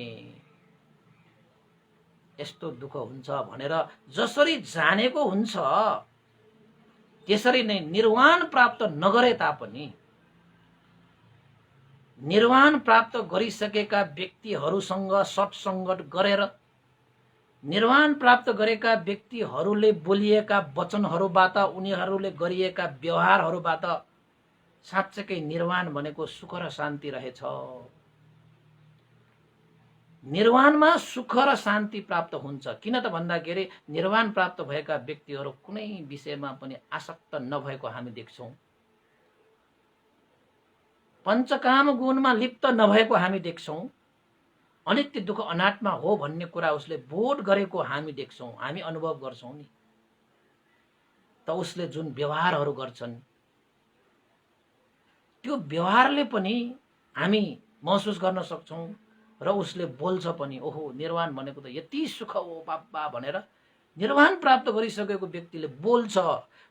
यस्तो दुःख हुन्छ भनेर जसरी जानेको हुन्छ, त्यसरी नै निर्वाण प्राप्त नगरे तापनि निर्वाण प्राप्त गरिसकेका व्यक्तिहरूसँग सत्सङ्गत गरेर, निर्वाण प्राप्त गरेका व्यक्तिहरूले बोलिएका वचनहरूबाट, उनीहरूले गरिएका व्यवहारहरूबाट साँच्चै निर्वाण भनेको सुख र शान्ति रहेछ। निर्वाणमा सुख र शान्ति प्राप्त हुन्छ। किन त भन्दाखेरि निर्वाण प्राप्त भएका व्यक्तिहरू कुनै विषयमा पनि आसक्त नभएको हामी देख्छौं, पञ्चकाम गुणमा लिप्त नभएको हामी देख्छौं, अनित्य दुःख अनात्मा हो भन्ने कुरा उसले बोध गरेको हामी देख्छौं, हामी अनुभव गर्छौं नि। त उसले जुन व्यवहारहरू गर्छन् त्यो व्यवहारले पनि हामी महसुस गर्न सक्छौं र उसले बोल्छ पनि, ओहो निर्वाण भनेको त यति सुख हो बाबा भनेर निर्वाण प्राप्त गरिसकेको व्यक्तिले बोल्छ,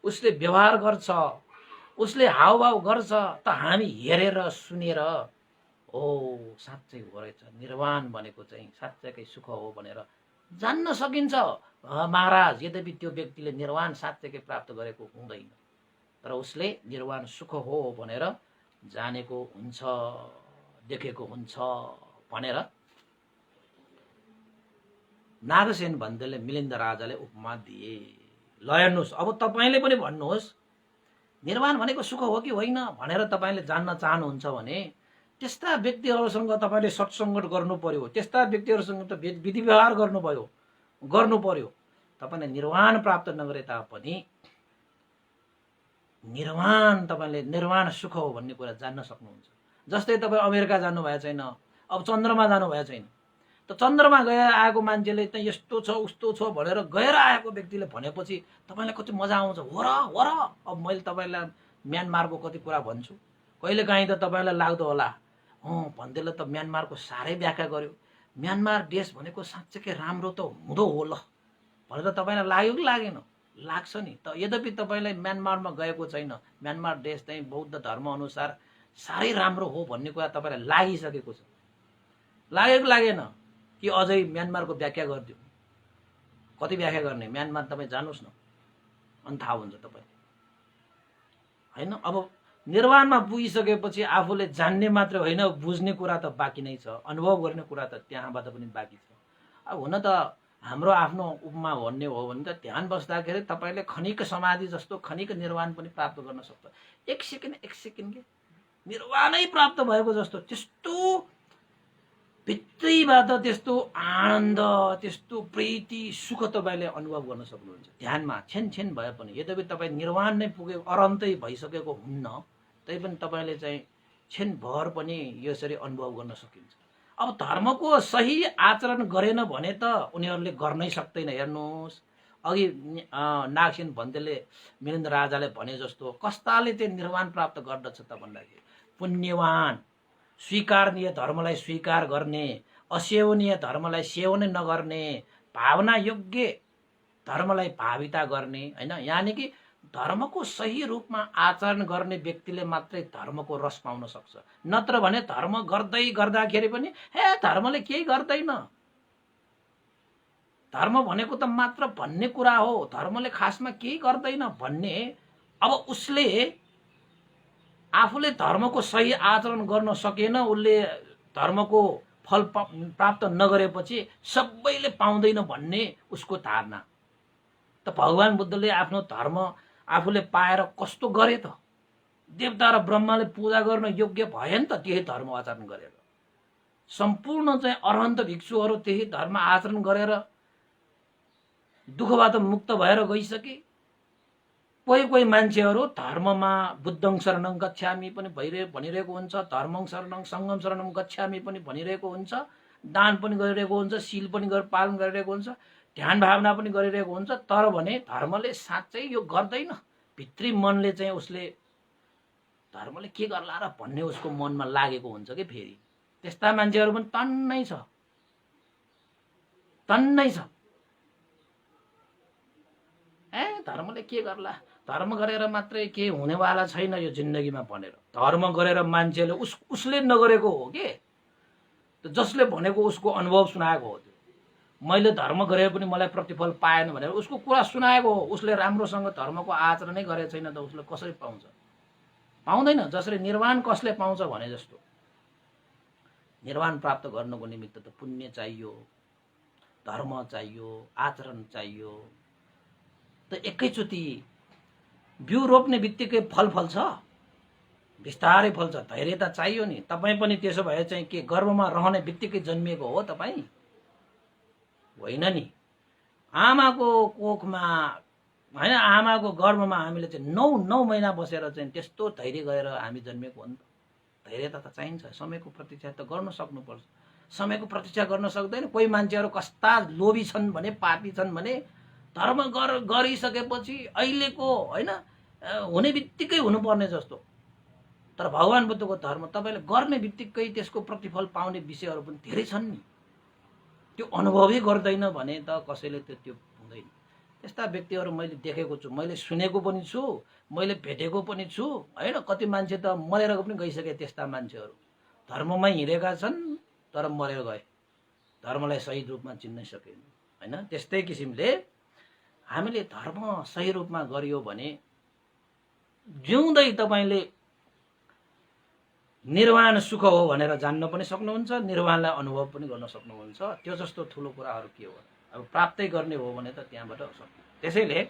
उसले व्यवहार गर्छ, उसले हावभाव गर्छ, त हामी हेरेर सुनेर ओ साँच्चै हो रहेछ, निर्वाण भनेको चाहिँ साँच्चैकै सुख हो भनेर जान्न सकिन्छ। महाराज यद्यपि त्यो व्यक्तिले निर्वाण साँच्चैकै प्राप्त गरेको हुँदैन, तर उसले निर्वाण सुख हो भनेर जानेको हुन्छ, देखेको हुन्छ भनेर नागसेन भन्देले मिलिन्द राजाले उपमा दिए। ल हेर्नुहोस्, अब तपाईले पनि भन्नुहोस् निर्वाण भनेको सुख हो कि होइन भनेर तपाईले जान्न चाहनुहुन्छ भने त्यस्ता व्यक्तिहरूसँग तपाईले सत्सङ्गत गर्नु पर्यो, त्यस्ता व्यक्तिहरूसँग त विधि व्यवहार गर्नु पर्यो। तपाईले निर्वाण प्राप्त नगरे तापनि निर्वाण, तपाईले निर्वाण सुख हो भन्ने कुरा जान्न सक्नुहुन्छ। जस्तै तपाईँ अमेरिका जानु भएको छैन, अब चन्द्रमा जानु भएको छैन, त चन्द्रमा गएर आएको मान्छेले त यस्तो छ उस्तो छ भनेर गएर आएको व्यक्तिले भनेपछि तपाईलाई कति मजा आउँछ, हो र। अब मैले तपाईलाई म्यानमारको कति कुरा भन्छु, कहिलेकाहीँ त तपाईँलाई लाग्दो होला भन्दैले त म्यानमारको साह्रै व्याख्या गर्यो, म्यानमार देश भनेको साँच्चै राम्रो त हुँदो हो ल भनेर तपाईँलाई लाग्यो कि लागेन? लाग्छ नि। त यद्यपि तपाईँलाई म्यानमारमा गएको छैन, म्यानमार देश चाहिँ बौद्ध धर्म अनुसार साह्रै राम्रो हो भन्ने कुरा तपाईँलाई लागिसकेको छ, लाग्यो कि लागेन? कि अझै म्यानमारको व्याख्या गरिदियो? कति व्याख्या गर्ने? म्यानमार तपाईँ जानुहोस् न, अनि थाहा हुन्छ तपाईँ, होइन? अब निर्वाणमा पुगिसकेपछि आफूले जान्ने मात्र होइन, बुझ्ने कुरा त बाँकी नै छ, अनुभव गर्ने कुरा त त्यहाँबाट पनि बाँकी छ। अब हुन त हाम्रो आफ्नो उपमा भन्ने हो भने त ध्यान बस्दाखेरि तपाईँले खनिक समाधि जस्तो खनिक निर्वाण पनि प्राप्त गर्न सक्छ। एक सेकेन्ड के निर्वाणै प्राप्त भएको जस्तो, त्यस्तो भित्रैबाट त्यस्तो आनन्द, त्यस्तो प्रीति, सुख तपाईँले अनुभव गर्न सक्नुहुन्छ ध्यानमा छेन भए पनि। यद्यपि तपाईँ निर्वाण नै पुगेको, अरन्तै भइसकेको हुन्न, तैपनि तपाईँले चाहिँ छेनभर पनि यसरी अनुभव गर्न सकिन्छ। अब धर्मको सही आचरण गरेन भने त उनीहरूले गर्नै सक्दैन। हेर्नुहोस्, अघि नागसेन भन्देले मिलिन्द राजाले भने जस्तो कस्ताले चाहिँ निर्वाण प्राप्त गर्दछ त भन्दाखेरि पुण्यवान, स्वीकार्य धर्मलाई स्वीकार गर्ने, असेवनीय धर्मलाई सेवनै नगर्ने, भावना योग्य धर्मलाई भाविता गर्ने, होइन? यानि कि धर्मको सही रूपमा आचरण गर्ने व्यक्तिले मात्रै धर्मको रस पाउन सक्छ। नत्र भने धर्म गर्दै गर्दाखेरि पनि हे धर्मले केही गर्दैन, धर्म भनेको त मात्र भन्ने कुरा हो, धर्मले खासमा केही गर्दैन भन्ने। अब उसले आफूले धर्मको सही आचरण गर्न सकेन, उसले धर्मको फल प्राप्त नगरेपछि सबैले पाउँदैन भन्ने उसको धारणा। त भगवान बुद्धले आफ्नो धर्म आफूले पाएर कस्तो गरे त? देवता र ब्रह्माले पूजा गर्न योग्य भए नि त त्यही धर्म आचरण गरेर। सम्पूर्ण चाहिँ अरहन्त भिक्षुहरू त्यही धर्म आचरण गरेर दुःखबाट मुक्त भएर गइसके। कोही मान्छेहरू धर्ममा बुद्धं शरणं गच्छामि पनि भनिरहेको हुन्छ, धर्मं शरणं सङ्घं शरणं गच्छामि पनि भनिरहेको हुन्छ, दान पनि गरिरहेको हुन्छ, शील पनि पालन गरिरहेको हुन्छ, ध्यान भावना पनि गरिरहेको हुन्छ। तर भने धर्मले साँच्चै यो गर्दैन। भित्री मनले चाहिँ उसले धर्मले के गर्ला र भन्ने उसको मनमा लागेको हुन्छ कि फेरि। त्यस्ता मान्छेहरू पनि टन्नै छ, टन्नै छ। धर्मले के गर्ला, धर्म गरेर मात्रै के हुनेवाला छैन यो जिन्दगीमा भनेर धर्म गरेर मान्छेले उसले नगरेको हो के। जसले भनेको उसको अनुभव सुनाएको हो। मैले धर्म गरे पनि मलाई प्रतिफल पाएन भनेर उसको कुरा सुनाएको हो। उसले राम्रोसँग धर्मको आचरणै गरेको छैन त उसले कसरी पाउँछ? पाउँदैन। जसरी निर्वाण कसले पाउँछ भने जस्तो निर्वाण प्राप्त गर्नको निमित्त त पुण्य चाहियो, धर्म चाहियो, आचरण चाहियो। त एकैचोटि बिउ रोप्ने बित्तिकै फल फल्छ? बिस्तारै फल्छ। धैर्यता चाहियो नि। तपाईँ पनि त्यसो भए चाहिँ के गर्भमा रहने बित्तिकै जन्मिएको हो तपाईँ? होइन नि। आमाको कोखमा होइन, आमाको गर्भमा हामीले चाहिँ 9 महिना बसेर चाहिँ त्यस्तो धैर्य गरेर हामी जन्मेको हो नि त। धैर्यता त चाहिन्छ। समयको प्रतीक्षा त गर्न सक्नुपर्छ। समयको प्रतीक्षा गर्न सक्दैन। कोही मान्छेहरू कस्ता लोभी छन् भने, पापी छन् भने धर्म गरिसकेपछि अहिलेको होइन हुने बित्तिकै हुनुपर्ने जस्तो। तर भगवान बुद्धको धर्म तपाईँले गर्ने बित्तिकै त्यसको प्रतिफल पाउने विषयहरू पनि धेरै छन् नि। त्यो अनुभवै गर्दैन भने त कसैले त्यो हुँदैन। त्यस्ता व्यक्तिहरू मैले देखेको छु, मैले सुनेको पनि छु, मैले भेटेको पनि छु होइन। कति मान्छे त मरेर पनि गइसके। त्यस्ता मान्छेहरू धर्ममै हिँडेका छन् तर मरेर गए, धर्मलाई सही रूपमा चिन्न सकेन होइन। त्यस्तै किसिमले हामीले धर्म सही रूपमा गरियो भने जिउँदै तपाईँले निर्वाण सुख हो भनेर जान्न पनि सक्नुहुन्छ, निर्वाणलाई अनुभव पनि गर्न सक्नुहुन्छ। त्यो जस्तो ठुलो कुराहरू के हो? अब प्राप्तै गर्ने हो भने त त्यहाँबाट सक्नु। त्यसैले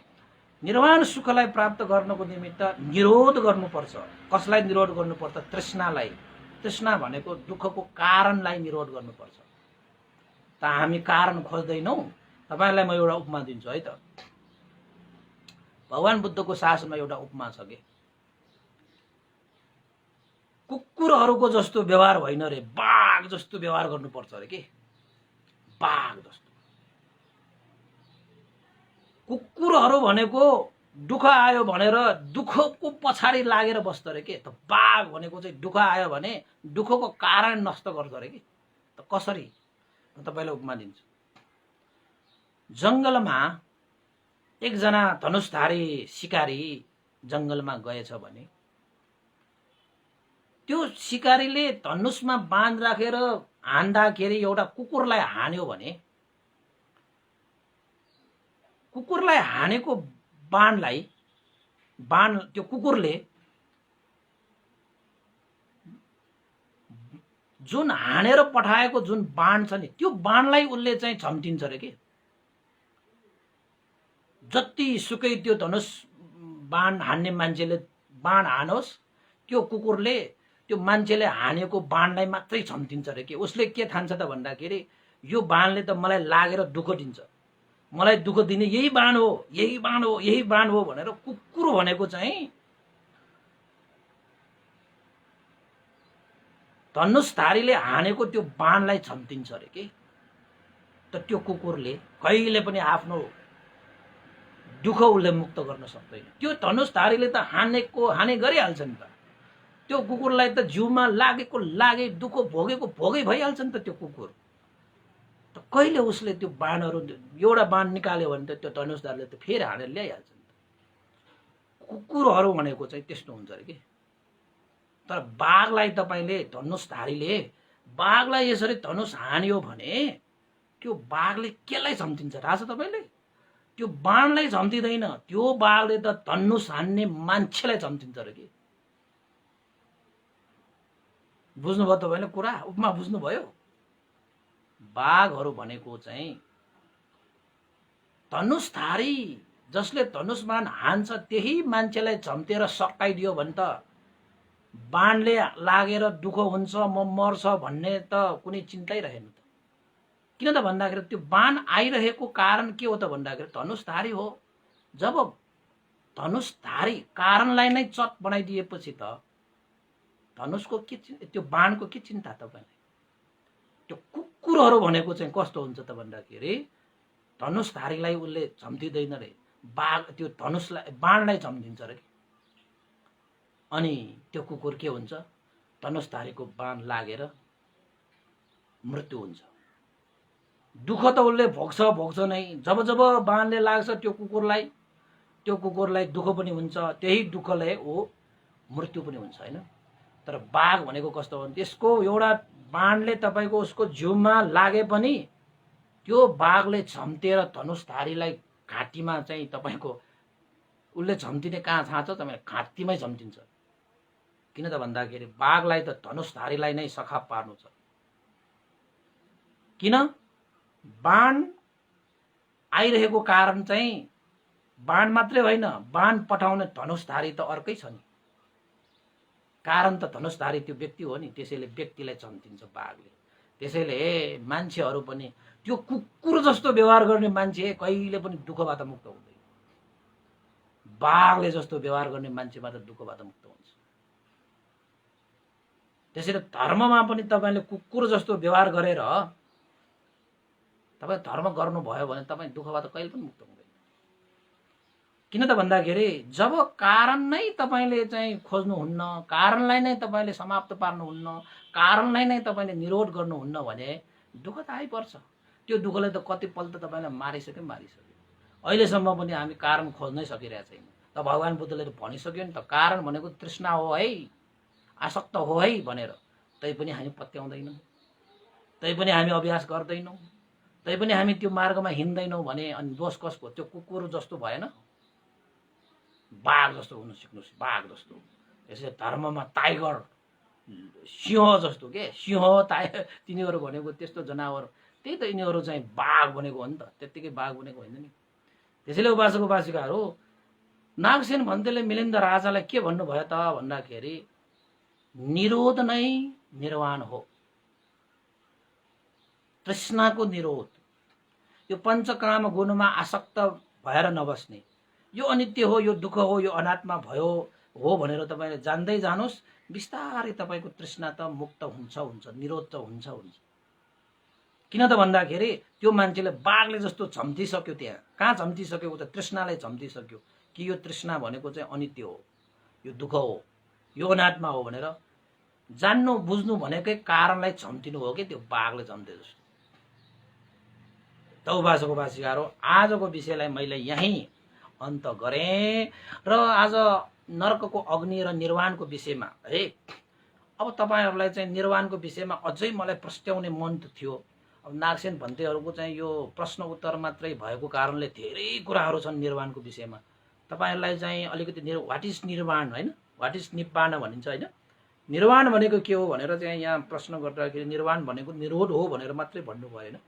निर्वाण सुखलाई प्राप्त गर्नको निमित्त निरोध गर्नुपर्छ। कसलाई निरोध गर्नुपर्छ? तृष्णालाई। तृष्णा भनेको दुःखको कारणलाई निरोध गर्नुपर्छ। त हामी कारण खोज्दैनौ। तपाईलाई म एउटा उपमा दिन्छु है त। भगवान बुद्धको शासनमा एउटा उपमा छ के, कुकुरहरूको जस्तो व्यवहार होइन रे, बाघ जस्तो व्यवहार गर्नुपर्छ अरे के। बाघ जस्तो। कुकुरहरू भनेको दुःख आयो भनेर दुःखको पछाडि लागेर बस्छ अरे के। त बाघ भनेको चाहिँ दुःख आयो भने दुःखको कारण नष्ट गर्छ अरे के। त कसरी? म तपाईलाई उपमा दिन्छु। जंगलमा एकजना धनुषधारी शिकारी जंगलमा गएछ भने त्यो शिकारीले धनुषमा बाँध राखेर हान्दाखेरि एउटा कुकुरलाई हान्यो भने कुकुरलाई हानेको बाण त्यो कुकुरले जुन हानेर पठाएको जुन बाण छ नि त्यो बाणलाई उसले चाहिँ झम्टिन्छ रे के। जति सुकै त्यो धनुष बाण हान्ने मान्छेले बाण हानोस् त्यो कुकुरले त्यो मान्छेले हानेको बाणलाई मात्रै झम्टिन्छ रे के। उसले के ठान्छ त भन्दाखेरि यो बाणले त मलाई लागेर दुःख दिन्छ, मलाई दुःख दिने यही बाण हो, यही बाण हो, यही बाण हो भनेर कुकुर भनेको चाहिँ धनुषधारीले हानेको त्यो बाणलाई झम्टिन्छ रे के। त त्यो कुकुरले कहिले पनि आफ्नो दुःख उसले मुक्त गर्न सक्दैन। त्यो धनुषधारीले त हाने गरिहाल्छ नि त। त्यो कुकुरलाई त जिउमा लागे दुःख भोगै भइहाल्छ नि त त्यो कुकुर। त कहिले उसले त्यो बाणहरू एउटा बाण निकाल्यो भने त त्यो धनुषधारीले त फेरि हानेर ल्याइहाल्छ नि त। कुकुरहरू भनेको चाहिँ त्यस्तो हुन्छ अरे के। तर बाघलाई तपाईले धनुषधारीले बाघलाई यसरी धनुष हान्यो भने त्यो बाघले केलाई झम्टिन्छ थाहा छ तपाईँले? त्यो बाणलाई झम्टिँदैन, त्यो बाघले त धनुष हान्ने मान्छेलाई झम्टिन्छ र के। बुझ्नुभयो तपाईँले कुरा? उपमा बुझ्नुभयो? बाघहरू भनेको चाहिँ धनुषधारी, जसले धनुषबाण हान्छ त्यही मान्छेलाई झम्टेर सकाइदियो भने त बाणले लागेर दुःख हुन्छ, म मर्छ भन्ने त कुनै चिन्तै रहेन त। किन त भन्दाखेरि त्यो बाण आइरहेको कारण के हो त भन्दाखेरि धनुषधारी हो। जब धनुषधारी कारणलाई नै चट बनाइदिएपछि त धनुषको के, त्यो बाणको के चिन्ता तपाईँलाई? त्यो कुकुरहरू भनेको चाहिँ कस्तो हुन्छ त भन्दाखेरि धनुषधारीलाई उसले झम्टिँदैन रे, बाघ त्यो धनुषलाई बाणलाई झम्टिन्छ रे। अनि त्यो कुकुर के हुन्छ? धनुषधारीको बाण लागेर मृत्यु हुन्छ। दुःख त उसले भोग्छ नै। जब जब बाणले लाग्छ त्यो कुकुरलाई दुःख पनि हुन्छ, त्यही दुःखले ऊ मृत्यु पनि हुन्छ हैन। तर बाघ भनेको कस्तो हो? त्यसको एउटा बाणले तपाईको उसको जिउमा लागे पनि त्यो बाघले झम्टेर धनुषधारीलाई घाँटीमा चाहिँ तपाईको उसले झम्टिने कहाँ थाहा छ तपाईलाई? घाँटीमै झम्टिन्छ। किन त भन्दाखेरि बाघलाई त धनुषधारीलाई नै सखाप पार्नु छ। किन? बाण आइरहेको कारण चाहिँ बाण मात्रै होइन, बाण पठाउने धनुषधारी त अर्कै छ नि। कारण त धनुषधारी त्यो व्यक्ति हो नि, त्यसैले व्यक्तिलाई झम्टिन्छ बाघले। त्यसैले मान्छेहरू पनि त्यो कुकुर जस्तो व्यवहार गर्ने मान्छे कहिले पनि दुःखबाट मुक्त हुँदैन। बाघले जस्तो व्यवहार गर्ने मान्छेबाट दुःखबाट मुक्त हुन्छ। त्यसैले धर्ममा पनि तपाईले कुकुर जस्तो व्यवहार गरेर तपाई धर्म गर्नुभयो भने तपाई दुःखबाट कहिले पनि मुक्त हुँदैन। किन त भन्दाखेरि जब कारण नै तपाईले चाहिँ खोज्नुहुन्न, कारणलाई नै तपाईले समाप्त पार्नुहुन्न, कारणलाई नै तपाईले निरोध गर्नुहुन्न भने दुःख त आइपर्छ। त्यो दुःखले त कतिपल्ट तपाईलाई मारिसक्यो। अहिलेसम्म पनि हामी कारण खोज्नै सकिरहेका छैनौँ। त भगवान बुद्धले भनिसक्यो नि त, कारण भनेको तृष्णा हो है, आसक्त हो है भनेर। तैपनि हामी पत्याउँदैनौँ, तैपनि हामी अभ्यास गर्दैनौँ, तैपनि हामी त्यो मार्गमा हिँड्दैनौँ भने अनि दोष कसको? त्यो कुकुर जस्तो भएन, बाघ जस्तो हुन सिक्नुहोस्, बाघ जस्तो। यसले धर्ममा टाइगर, सिंह जस्तो के, सिंह तिनीहरू भनेको त्यस्तो जनावर, त्यही त यिनीहरू चाहिँ बाघ भनेको हो नि त, त्यत्तिकै बाघ भनेको होइन नि। त्यसैले उपासक उपासिकाहरू, नागसेन भन्तेले मिलिन्द राजालाई के भन्नुभयो त भन्दाखेरि निरोध नै निर्वाण हो। तृष्णाको निरोध, यो पञ्चकाम गुणमा आसक्त भएर नबस्ने, यो अनित्य हो, यो दुःख हो, यो अनात्मा भयो हो भनेर तपाईले जान्दै जानुस्, बिस्तारै तपाईको तृष्णा त मुक्त हुन्छ, निरोध त हुन्छ। किन त भन्दाखेरि त्यो मान्छेले बाघले जस्तो झम्टिसक्यो। त्यहाँ कहाँ झम्टिसक्यो? त तृष्णालाई झम्टिसक्यो कि यो तृष्णा भनेको चाहिँ अनित्य हो, यो दुःख हो, यो अनात्मा हो भनेर जान्नु बुझ्नु भनेकै कारणलाई झम्टिनु हो कि त्यो बाघले झम्टे जस्तो। त उपासक उपासिकाहरू, आजको विषयलाई मैले यहीँ अन्त गरेँ र आज नरकको अग्नि र निर्वाणको विषयमा है। अब तपाईहरुलाई चाहिँ निर्वाणको विषयमा अझै मलाई प्रश्नाउने मन त थियो। अब नागसेन भन्तेहरूको चाहिँ यो प्रश्न उत्तर मात्रै भएको कारणले धेरै कुराहरू छन् निर्वाणको विषयमा। तपाईहरुलाई चाहिँ अलिकति व्हाट इज निर्वाण हैन, व्हाट इज निब्बाण भनिन्छ हैन। निर्वाण भनेको के हो भनेर चाहिँ यहाँ प्रश्न गर्दाखेरि निर्वाण भनेको निरोध हो भनेर मात्रै भन्नु भएन।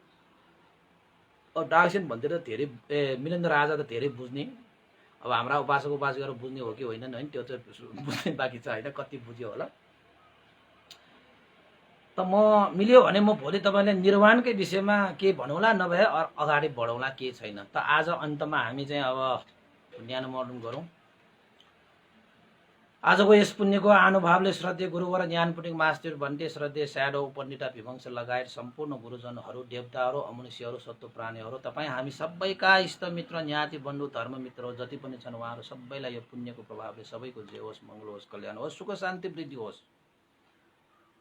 अब नागसेन भन्ते त धेरै मिलिन्द राजा त धेरै बुझ्ने, अब हाम्रा उपासक उपासिकाहरू बुझ्ने हो कि होइनन् हैन, त्यो चाहिँ बुझ्ने बाँकी छ हैन, कति बुझ्यो होला। त म मिल्यो भने म भोलि तपाईले निर्वाणकै विषयमा के भनौला, नभए अगाडि बढौला, के छैन। त आज अन्तमा हामी चाहिँ अब ज्ञानमर्दन गरौँ। आजको यस पुण्यको अनुभावले श्रद्धेय गुरुवर ज्ञानपुटिक मास्टर भन्ते, श्रद्धेय स्याडो उपण्डिता विभंश लगायत सम्पूर्ण गुरुजनहरू, देवताहरू, अमनुष्यहरू, सत्व प्राणीहरू, तपाईँ हामी सबैका इष्ट मित्र, ज्ञाति बन्धु, धर्म मित्रहरू जति पनि छन् उहाँहरू सबैलाई यो पुण्यको प्रभावले सबैको जय होस्, मङ्गल होस्, कल्याण होस्, सुख शान्ति वृद्धि होस्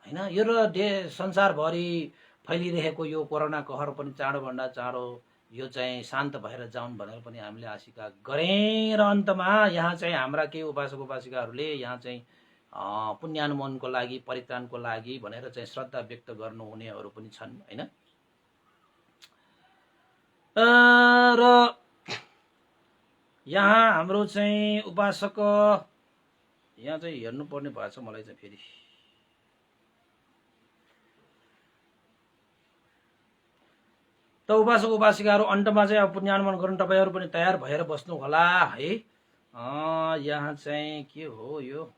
हैन। यो र संसारभरि फैलिरहेको यो कोरोना कहर पनि चाँडोभन्दा चाँडो यो चाहिँ शान्त भएर जाउन् भनेर पनि हामीले आशिका गरेँ। र अन्तमा यहाँ चाहिँ हाम्रा केही उपासक उपासिकाहरूले यहाँ चाहिँ पुण्यानुमोदनको लागि, परित्राणको लागि भनेर चाहिँ श्रद्धा व्यक्त गर्नुहुनेहरू पनि छन् हैन। र यहाँ हाम्रो चाहिँ उपासक यहाँ चाहिँ हेर्नुपर्ने भएछ मलाई चाहिँ फेरि त उपासक उपासिकाहरू अन्तमा चाहिँ अब पुण्यानुमोदन गर्नु तपाईँहरू पनि तयार भएर बस्नु होला है। यहाँ चाहिँ के हो यो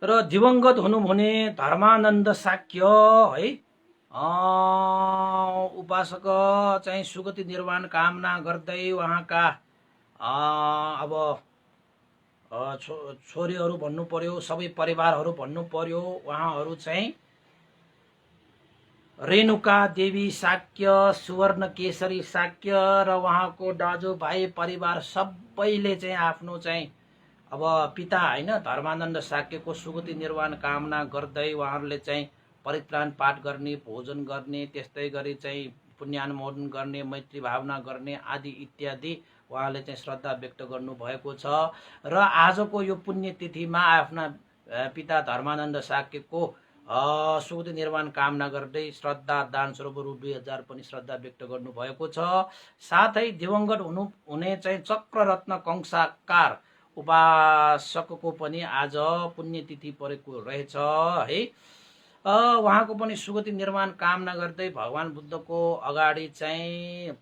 र दिवंगत हुनुहुने धर्मानन्द शाक्य है उपासक चाहिँ सुगति निर्वाण कामना गर्दै उहाँका अब छोरीहरू भन्नु पर्यो सबै परिवारहरू भन्नु पर्यो उहाँहरू चाहिँ रेणुका देवी शाक्य सुवर्ण केसरी शाक्य र उहाँको दाजुभाइ परिवार सबैले चाहिँ आफ्नो चाहिँ अब पिता हैन धर्मानन्द शाक्यको सुगति निर्वाण कामना गर्दै उहाँहरूले चाहिँ परित्राण पाठ गर्ने भोजन गर्ने त्यस्तै गरी चाहिँ पुण्यानुमोदन गर्ने मैत्री भावना गर्ने आदि इत्यादि उहाँले चाहिँ श्रद्धा व्यक्त गर्नु भएको छ। र आजको यो पुण्यतिथिमा आफ्ना पिता धर्मानन्द शाक्यको सुगति निर्वाण कामना गर्दै श्रद्धा दान स्वरूप रु 2000 पनि श्रद्धा व्यक्त गर्नु भएको छ। साथै दिवंगत हुने चाहिँ चक्ररत्न कंसाकार उपासकको पनि आज पुण्यतिथि परेको रहेछ है। उहाँको पनि सुगति निर्माण कामना गर्दै भगवान बुद्धको अगाडि चाहिँ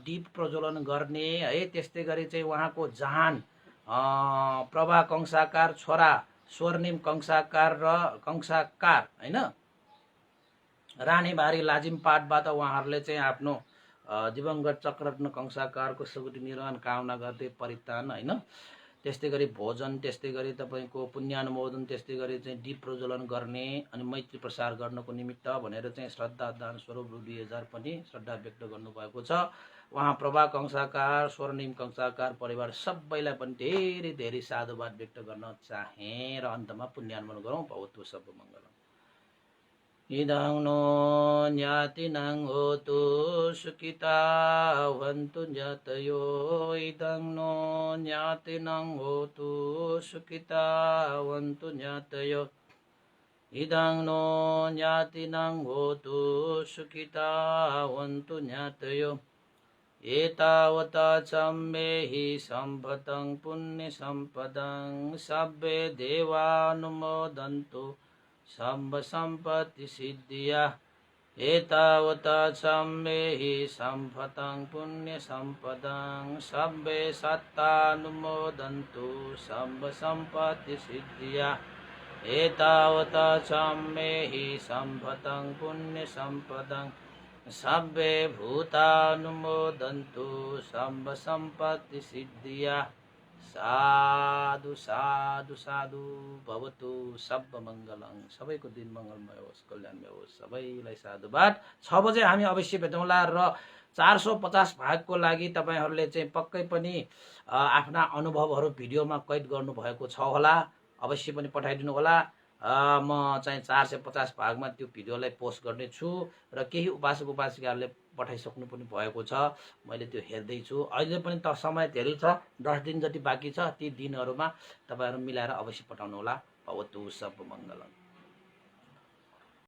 दीप प्रज्वलन गर्ने है। त्यस्तै गरी चाहिँ उहाँको जहान प्रभा कंसाकार छोरा स्वर्णिम कंसाकार र कंसाकार हैन रानीबारी लाजिमपाटबाट उहाँहरूले चाहिँ आफ्नो दिवंगत चक्ररत्न कंसाकारको सुगति निर्वाण कामना गर्दै परित्राण हैन। त्यस्तै गरी भोजन त्यस्तै गरी तपाईको पुण्यानुमोदन त्यस्तै गरी चाहिँ दीप प्रज्वलन गर्ने अनि मैत्री प्रसार गर्नको निमित्त भनेर चाहिँ श्रद्धा दान स्वरूप रु 2000 पनि श्रद्धा व्यक्त गर्नुभएको छ। उहाँ प्रभा कंसाकार स्वर्णिम कंसाकार परिवार सबैलाई पनि धेरै धेरै साधुवाद व्यक्त गर्न चाहे र अन्तमा पुण्यानुमोदन गरौँ। भवतु सब मङ्गलम्। इदं नो ज्ञातिनां होतु सुखिता भवन्तु ज्ञातयो इदं नो ज्ञातिनां होतु सुखिता भवन्तु ज्ञातयो इदं नो ज्ञातिनां होतु सुखिता भवन्तु ज्ञातयो एतावता चम्मेहि सम्पतं पुण्यसम्पदं सब्बे देवानुमोदन्तु सर्व संपत्ति सिद्धिया एतावता सम्मेहि सम्पतं पुण्य संपदं सब्बे सत्तानुमोदन्तु सर्व संपत्ति सिद्धिया एतावता सम्मेहि सम्पतं पुण्य संपदं सब्बे भूतानुमोदन्तु सर्व संपत्ति सिद्धिया। साधु साधु साधु भवतु सब मङ्गलङ। सबैको दिन मङ्गलमय होस् कल्याणमय होस् सबैलाई साधुवाद। 6 बजे हामी अवश्य भेटौँला र 450 भागको लागि तपाईहरूले चाहिँ पक्कै पनि आफ्ना अनुभवहरू भिडियोमा कैद गर्नुभएको छ होला अवश्य पनि पठाइदिनु होला। म चाहिँ 450 भागमा त्यो भिडियोलाई पोस्ट गर्ने छु र केही उपासक उपासिकाहरूले पठाइसक्नु पनि भएको छ मैले त्यो हेर्दैछु। अहिले पनि त समय धेरै छ 10 दिन जति बाँकी छ ती दिनहरूमा तपाईहरू मिलाएर अवश्य पठाउनु होला। भवतु सब मङ्गलम्।